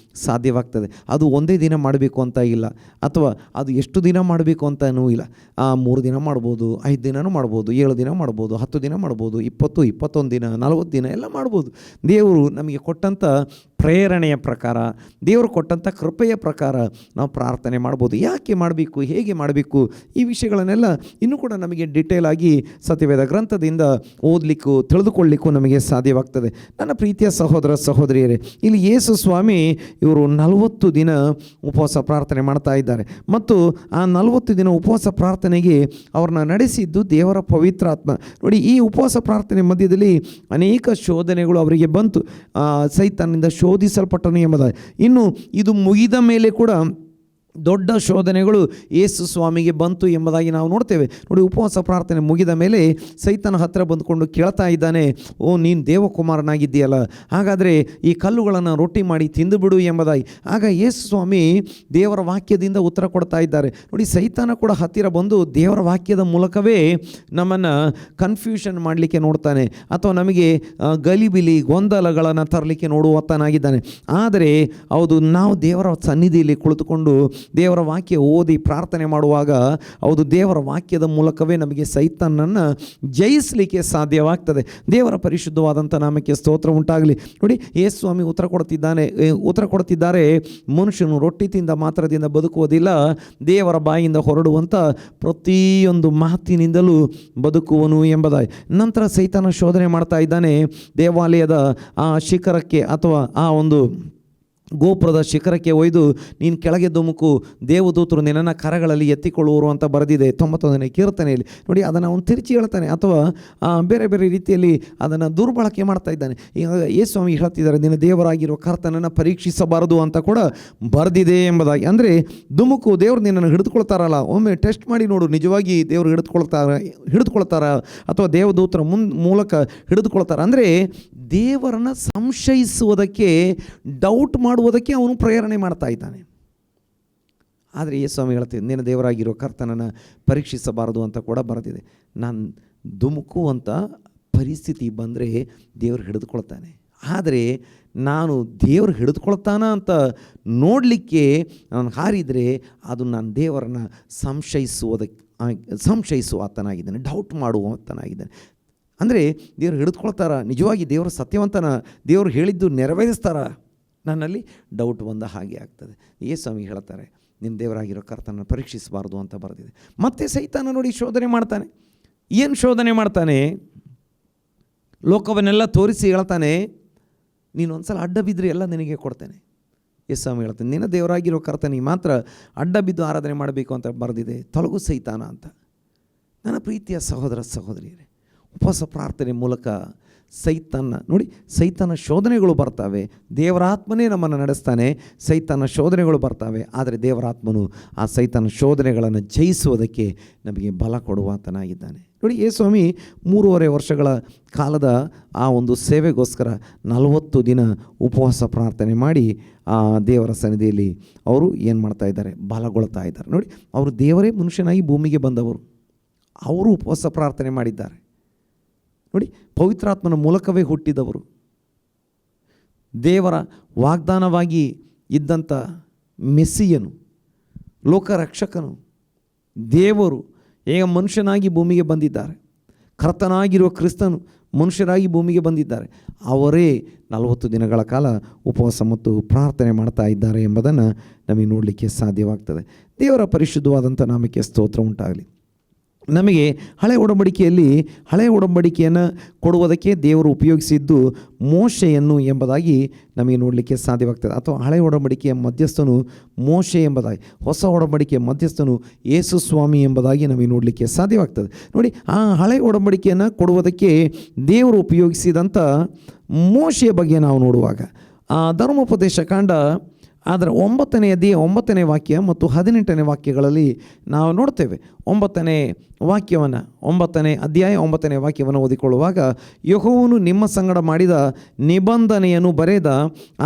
ಸಾಧ್ಯವಾಗ್ತದೆ. ಅದು ಒಂದೇ ದಿನ ಮಾಡಬೇಕು ಅಂತ ಇಲ್ಲ, ಅಥವಾ ಅದು ಎಷ್ಟು ದಿನ ಮಾಡಬೇಕು ಅಂತನೂ ಇಲ್ಲ. 3 ದಿನ ಮಾಡ್ಬೋದು, 5 ದಿನನೂ ಮಾಡ್ಬೋದು, 7 ದಿನ ಮಾಡ್ಬೋದು, 10 ದಿನ ಮಾಡ್ಬೋದು, 20, 21 ದಿನ, 40 ದಿನ ಎಲ್ಲ ಮಾಡ್ಬೋದು. ದೇವರು ನಮಗೆ ಕೊಟ್ಟಂಥ ಪ್ರೇರಣೆಯ ಪ್ರಕಾರ, ದೇವರು ಕೊಟ್ಟಂಥ ಕೃಪೆಯ ಪ್ರಕಾರ ನಾವು ಪ್ರಾರ್ಥನೆ ಮಾಡ್ಬೋದು. ಯಾಕೆ ಮಾಡಬೇಕು, ಹೇಗೆ ಮಾಡಬೇಕು, ಈ ವಿಷಯಗಳನ್ನೆಲ್ಲ ಇನ್ನೂ ಕೂಡ ನಮಗೆ ಡಿಟೇಲ್ ಆಗಿ ಸತ್ಯವೇದ ಗ್ರಂಥದಿಂದ ಓದಲಿಕ್ಕೂ ತಿಳಿದುಕೊಳ್ಳಿಕ್ಕೂ ನಮಗೆ ಸಾಧ್ಯವಾಗ್ತದೆ. ನನ್ನ ಪ್ರೀತಿಯ ಸಹೋದರ ಸಹೋದರಿಯರೇ, ಇಲ್ಲಿ ಯೇಸು ಸ್ವಾಮಿ ಇವರು 40 ದಿನ ಉಪವಾಸ ಪ್ರಾರ್ಥನೆ ಮಾಡ್ತಾ ಇದ್ದಾರೆ. ಮತ್ತು ಆ 40 ದಿನ ಉಪವಾಸ ಪ್ರಾರ್ಥನೆಗೆ ಅವ್ರನ್ನ ನಡೆಸಿದ್ದು ದೇವರ ಪವಿತ್ರಾತ್ಮ. ನೋಡಿ, ಈ ಉಪವಾಸ ಪ್ರಾರ್ಥನೆ ಮಧ್ಯದಲ್ಲಿ ಅನೇಕ ಶೋಧನೆಗಳು ಅವರಿಗೆ ಬಂತು. ಸೈತಾನನಿಂದ ಶೋಧಿಸಲ್ಪಟ್ಟನು ಎಂಬುದಾಗಿ. ಇನ್ನು ಇದು ಮುಗಿದ ಮೇಲೆ ಕೂಡ ದೊಡ್ಡ ಶೋಧನೆಗಳು ಯೇಸು ಸ್ವಾಮಿಗೆ ಬಂತು ಎಂಬುದಾಗಿ ನಾವು ನೋಡ್ತೇವೆ. ನೋಡಿ, ಉಪವಾಸ ಪ್ರಾರ್ಥನೆ ಮುಗಿದ ಮೇಲೆ ಸೈತನ ಹತ್ತಿರ ಬಂದುಕೊಂಡು ಕೇಳ್ತಾ ಇದ್ದಾನೆ, ಓ, ನೀನು ದೇವಕುಮಾರನಾಗಿದ್ದೀಯಲ್ಲ, ಹಾಗಾದರೆ ಈ ಕಲ್ಲುಗಳನ್ನು ರೊಟ್ಟಿ ಮಾಡಿ ತಿಂದುಬಿಡು ಎಂಬುದಾಗಿ. ಆಗ ಯೇಸು ಸ್ವಾಮಿ ದೇವರ ವಾಕ್ಯದಿಂದ ಉತ್ತರ ಕೊಡ್ತಾ ಇದ್ದಾರೆ. ನೋಡಿ, ಸೈತಾನ ಕೂಡ ಹತ್ತಿರ ಬಂದು ದೇವರ ವಾಕ್ಯದ ಮೂಲಕವೇ ನಮ್ಮನ್ನು ಕನ್ಫ್ಯೂಷನ್ ಮಾಡಲಿಕ್ಕೆ ನೋಡ್ತಾನೆ, ಅಥವಾ ನಮಗೆ ಗಲಿಬಿಲಿ ಗೊಂದಲಗಳನ್ನು ತರಲಿಕ್ಕೆ ನೋಡುವತ್ತನಾಗಿದ್ದಾನೆ. ಆದರೆ ಹೌದು, ನಾವು ದೇವರ ಸನ್ನಿಧಿಯಲ್ಲಿ ಕುಳಿತುಕೊಂಡು ದೇವರ ವಾಕ್ಯ ಓದಿ ಪ್ರಾರ್ಥನೆ ಮಾಡುವಾಗ, ಹೌದು, ದೇವರ ವಾಕ್ಯದ ಮೂಲಕವೇ ನಮಗೆ ಸೈತಾನನ್ನು ಜಯಿಸಲಿಕ್ಕೆ ಸಾಧ್ಯವಾಗ್ತದೆ. ದೇವರ ಪರಿಶುದ್ಧವಾದಂಥ ನಾಮಕ್ಕೆ ಸ್ತೋತ್ರ ಉಂಟಾಗಲಿ. ನೋಡಿ, ಯೇಸು ಸ್ವಾಮಿ ಉತ್ತರ ಕೊಡ್ತಿದ್ದಾರೆ, ಮನುಷ್ಯನು ರೊಟ್ಟಿ ತಿಂದ ಮಾತ್ರದಿಂದ ಬದುಕುವುದಿಲ್ಲ, ದೇವರ ಬಾಯಿಂದ ಹೊರಡುವಂಥ ಪ್ರತಿಯೊಂದು ಮಾತಿನಿಂದಲೂ ಬದುಕುವನು ಎಂಬುದಾಗಿ. ನಂತರ ಸೈತಾನ ಶೋಧನೆ ಮಾಡ್ತಾ ಇದ್ದಾನೆ. ದೇವಾಲಯದ ಆ ಶಿಖರಕ್ಕೆ ಅಥವಾ ಆ ಒಂದು ಗೋಪುರದ ಶಿಖರಕ್ಕೆ ಒಯ್ದು ನೀನು ಕೆಳಗೆ ಧುಮುಕು, ದೇವದೂತರು ನಿನ್ನನ್ನು ಕರಗಳಲ್ಲಿ ಎತ್ತಿಕೊಳ್ಳುವರು ಅಂತ ಬರೆದಿದೆ 91ನೇ ಕೀರ್ತನೆಯಲ್ಲಿ. ನೋಡಿ, ಅದನ್ನು ಅವನು ತಿರುಚಿ ಹೇಳ್ತಾನೆ, ಅಥವಾ ಬೇರೆ ಬೇರೆ ರೀತಿಯಲ್ಲಿ ಅದನ್ನು ದುರ್ಬಳಕೆ ಮಾಡ್ತಾ ಇದ್ದಾನೆ. ಈಗ ಯೇಸು ಸ್ವಾಮಿ ಹೇಳ್ತಿದ್ದಾರೆ, ನಿನ್ನ ದೇವರಾಗಿರೋ ಕರ್ತನನ್ನು ಪರೀಕ್ಷಿಸಬಾರದು ಅಂತ ಕೂಡ ಬರೆದಿದೆ ಎಂಬುದಾಗಿ. ಅಂದರೆ ಧುಮುಕು, ದೇವರು ನಿನ್ನನ್ನು ಹಿಡಿದುಕೊಳ್ತಾರಲ್ಲ, ಒಮ್ಮೆ ಟೆಸ್ಟ್ ಮಾಡಿ ನೋಡು, ನಿಜವಾಗಿ ದೇವರು ಹಿಡಿದುಕೊಳ್ತಾರ ಅಥವಾ ದೇವದೂತರ ಮೂಲಕ ಹಿಡಿದುಕೊಳ್ತಾರ. ಅಂದರೆ ದೇವರನ್ನು ಸಂಶಯಿಸುವುದಕ್ಕೆ, ಡೌಟ್ ಮಾಡುವುದಕ್ಕೆ ಅವನು ಪ್ರೇರಣೆ ಮಾಡ್ತಾ ಇದ್ದಾನೆ. ಆದರೆ ಯೇಸು ಸ್ವಾಮಿ ಹೇಳ್ತಿದ್ದೆ, ನಿನ್ನ ದೇವರಾಗಿರೋ ಕರ್ತನನ್ನು ಪರೀಕ್ಷಿಸಬಾರದು ಅಂತ ಕೂಡ ಬರೆದಿದೆ. ನಾನು ಧುಮುಕುವಂಥ ಪರಿಸ್ಥಿತಿ ಬಂದರೆ ದೇವರು ಹಿಡಿದುಕೊಳ್ತಾನೆ. ಆದರೆ ನಾನು ದೇವರು ಹಿಡಿದುಕೊಳ್ತಾನ ಅಂತ ನೋಡಲಿಕ್ಕೆ ನಾನು ಹಾರಿದರೆ ಅದು ನಾನು ದೇವರನ್ನು ಸಂಶಯಿಸುವಾತನಾಗಿದ್ದಾನೆ, ಡೌಟ್ ಮಾಡುವಂತನಾಗಿದ್ದಾನೆ. ಅಂದರೆ ದೇವರು ಹಿಡಿದುಕೊಳ್ತಾರ, ನಿಜವಾಗಿ ದೇವರು ಸತ್ಯವಂತನ, ದೇವರು ಹೇಳಿದ್ದು ನೆರವೇರಿಸ್ತಾರ, ನನ್ನಲ್ಲಿ ಡೌಟ್ ಬಂದ ಹಾಗೆ ಆಗ್ತದೆ. ಯೇಸು ಸ್ವಾಮಿ ಹೇಳ್ತಾರೆ, ನಿನ್ನ ದೇವರಾಗಿರೋ ಕರ್ತನನ್ನು ಪರೀಕ್ಷಿಸಬಾರ್ದು ಅಂತ ಬರೆದಿದೆ. ಮತ್ತೆ ಸೈತಾನ ನೋಡಿ ಶೋಧನೆ ಮಾಡ್ತಾನೆ. ಏನು ಶೋಧನೆ ಮಾಡ್ತಾನೆ? ಲೋಕವನ್ನೆಲ್ಲ ತೋರಿಸಿ ಹೇಳ್ತಾನೆ, ನೀನು ಒಂದು ಸಲ ಅಡ್ಡ ಬಿದ್ದರೆ ಎಲ್ಲ ನಿನಗೆ ಕೊಡ್ತೇನೆ. ಯೇಸು ಸ್ವಾಮಿ ಹೇಳ್ತಾನೆ, ನಿನ್ನ ದೇವರಾಗಿರೋ ಕರ್ತನಿಗೆ ಮಾತ್ರ ಅಡ್ಡ ಬಿದ್ದು ಆರಾಧನೆ ಮಾಡಬೇಕು ಅಂತ ಬರೆದಿದೆ, ತೊಲಗು ಸೈತಾನ ಅಂತ. ನನ್ನ ಪ್ರೀತಿಯ ಸಹೋದರ ಸಹೋದರಿಯರೇ, ಉಪವಾಸ ಪ್ರಾರ್ಥನೆ ಮೂಲಕ ಸೈತಾನ ಶೋಧನೆಗಳು ಬರ್ತವೆ. ದೇವರಾತ್ಮನೇ ನಮ್ಮನ್ನು ನಡೆಸ್ತಾನೆ, ಸೈತಾನ ಶೋಧನೆಗಳು ಬರ್ತವೆ. ಆದರೆ ದೇವರಾತ್ಮನು ಆ ಸೈತಾನ ಶೋಧನೆಗಳನ್ನು ಜಯಿಸುವುದಕ್ಕೆ ನಮಗೆ ಬಲ ಕೊಡುವಾತನಾಗಿದ್ದಾನೆ. ನೋಡಿ, ಯೇಸು ಸ್ವಾಮಿ 3.5 ವರ್ಷಗಳ ಕಾಲದ ಆ ಒಂದು ಸೇವೆಗೋಸ್ಕರ 40 ದಿನ ಉಪವಾಸ ಪ್ರಾರ್ಥನೆ ಮಾಡಿ ಆ ದೇವರ ಸನ್ನಿಧಿಯಲ್ಲಿ ಅವರು ಏನು ಮಾಡ್ತಾ ಇದ್ದಾರೆ? ಬಲಗೊಳ್ತಾ ಇದ್ದಾರೆ. ನೋಡಿ, ಅವರು ದೇವರೇ ಮನುಷ್ಯನಾಗಿ ಭೂಮಿಗೆ ಬಂದವರು, ಅವರು ಉಪವಾಸ ಪ್ರಾರ್ಥನೆ ಮಾಡಿದ್ದಾರೆ. ನೋಡಿ, ಪವಿತ್ರಾತ್ಮನ ಮೂಲಕವೇ ಹುಟ್ಟಿದವರು, ದೇವರ ವಾಗ್ದಾನವಾಗಿ ಇದ್ದಂಥ ಮೆಸ್ಸಿಯನು, ಲೋಕರಕ್ಷಕನು, ದೇವರು ಈಗ ಮನುಷ್ಯನಾಗಿ ಭೂಮಿಗೆ ಬಂದಿದ್ದಾರೆ. ಕರ್ತನಾಗಿರುವ ಕ್ರಿಸ್ತನು ಮನುಷ್ಯರಾಗಿ ಭೂಮಿಗೆ ಬಂದಿದ್ದಾರೆ. ಅವರೇ 40 ದಿನಗಳ ಕಾಲ ಉಪವಾಸ ಮತ್ತು ಪ್ರಾರ್ಥನೆ ಮಾಡ್ತಾ ಇದ್ದಾರೆ ಎಂಬುದನ್ನು ನಮಗೆ ನೋಡಲಿಕ್ಕೆ ಸಾಧ್ಯವಾಗ್ತದೆ. ದೇವರ ಪರಿಶುದ್ಧವಾದಂಥ ನಾಮಕ್ಕೆ ಸ್ತೋತ್ರ ಉಂಟಾಗಲಿ. ನಮಗೆ ಹಳೆ ಒಡಂಬಡಿಕೆಯನ್ನು ಕೊಡುವುದಕ್ಕೆ ದೇವರು ಉಪಯೋಗಿಸಿದ್ದು ಮೋಶೆಯನ್ನು ಎಂಬುದಾಗಿ ನಮಗೆ ನೋಡಲಿಕ್ಕೆ ಸಾಧ್ಯವಾಗ್ತದೆ. ಅಥವಾ ಹಳೆ ಒಡಂಬಡಿಕೆಯ ಮಧ್ಯಸ್ಥನು ಮೋಶೆ ಎಂಬುದಾಗಿ, ಹೊಸ ಒಡಂಬಡಿಕೆಯ ಮಧ್ಯಸ್ಥನು ಯೇಸು ಸ್ವಾಮಿ ಎಂಬುದಾಗಿ ನಮಗೆ ನೋಡಲಿಕ್ಕೆ ಸಾಧ್ಯವಾಗ್ತದೆ. ನೋಡಿ, ಆ ಹಳೆ ಒಡಂಬಡಿಕೆಯನ್ನು ಕೊಡುವುದಕ್ಕೆ ದೇವರು ಉಪಯೋಗಿಸಿದಂಥ ಮೋಶೆಯ ಬಗ್ಗೆ ನಾವು ನೋಡುವಾಗ ಧರ್ಮೋಪದೇಶ ಕಾಂಡ ಅದರ 9ನೇ ವಾಕ್ಯ ಮತ್ತು 18ನೇ ವಾಕ್ಯಗಳಲ್ಲಿ ನಾವು ನೋಡ್ತೇವೆ. 9ನೇ ಅಧ್ಯಾಯ 9ನೇ ವಾಕ್ಯವನ್ನು ಓದಿಕೊಳ್ಳುವಾಗ, ಯೆಹೋವನು ನಿಮ್ಮ ಸಂಗಡ ಮಾಡಿದ ನಿಬಂಧನೆಯನ್ನು ಬರೆದ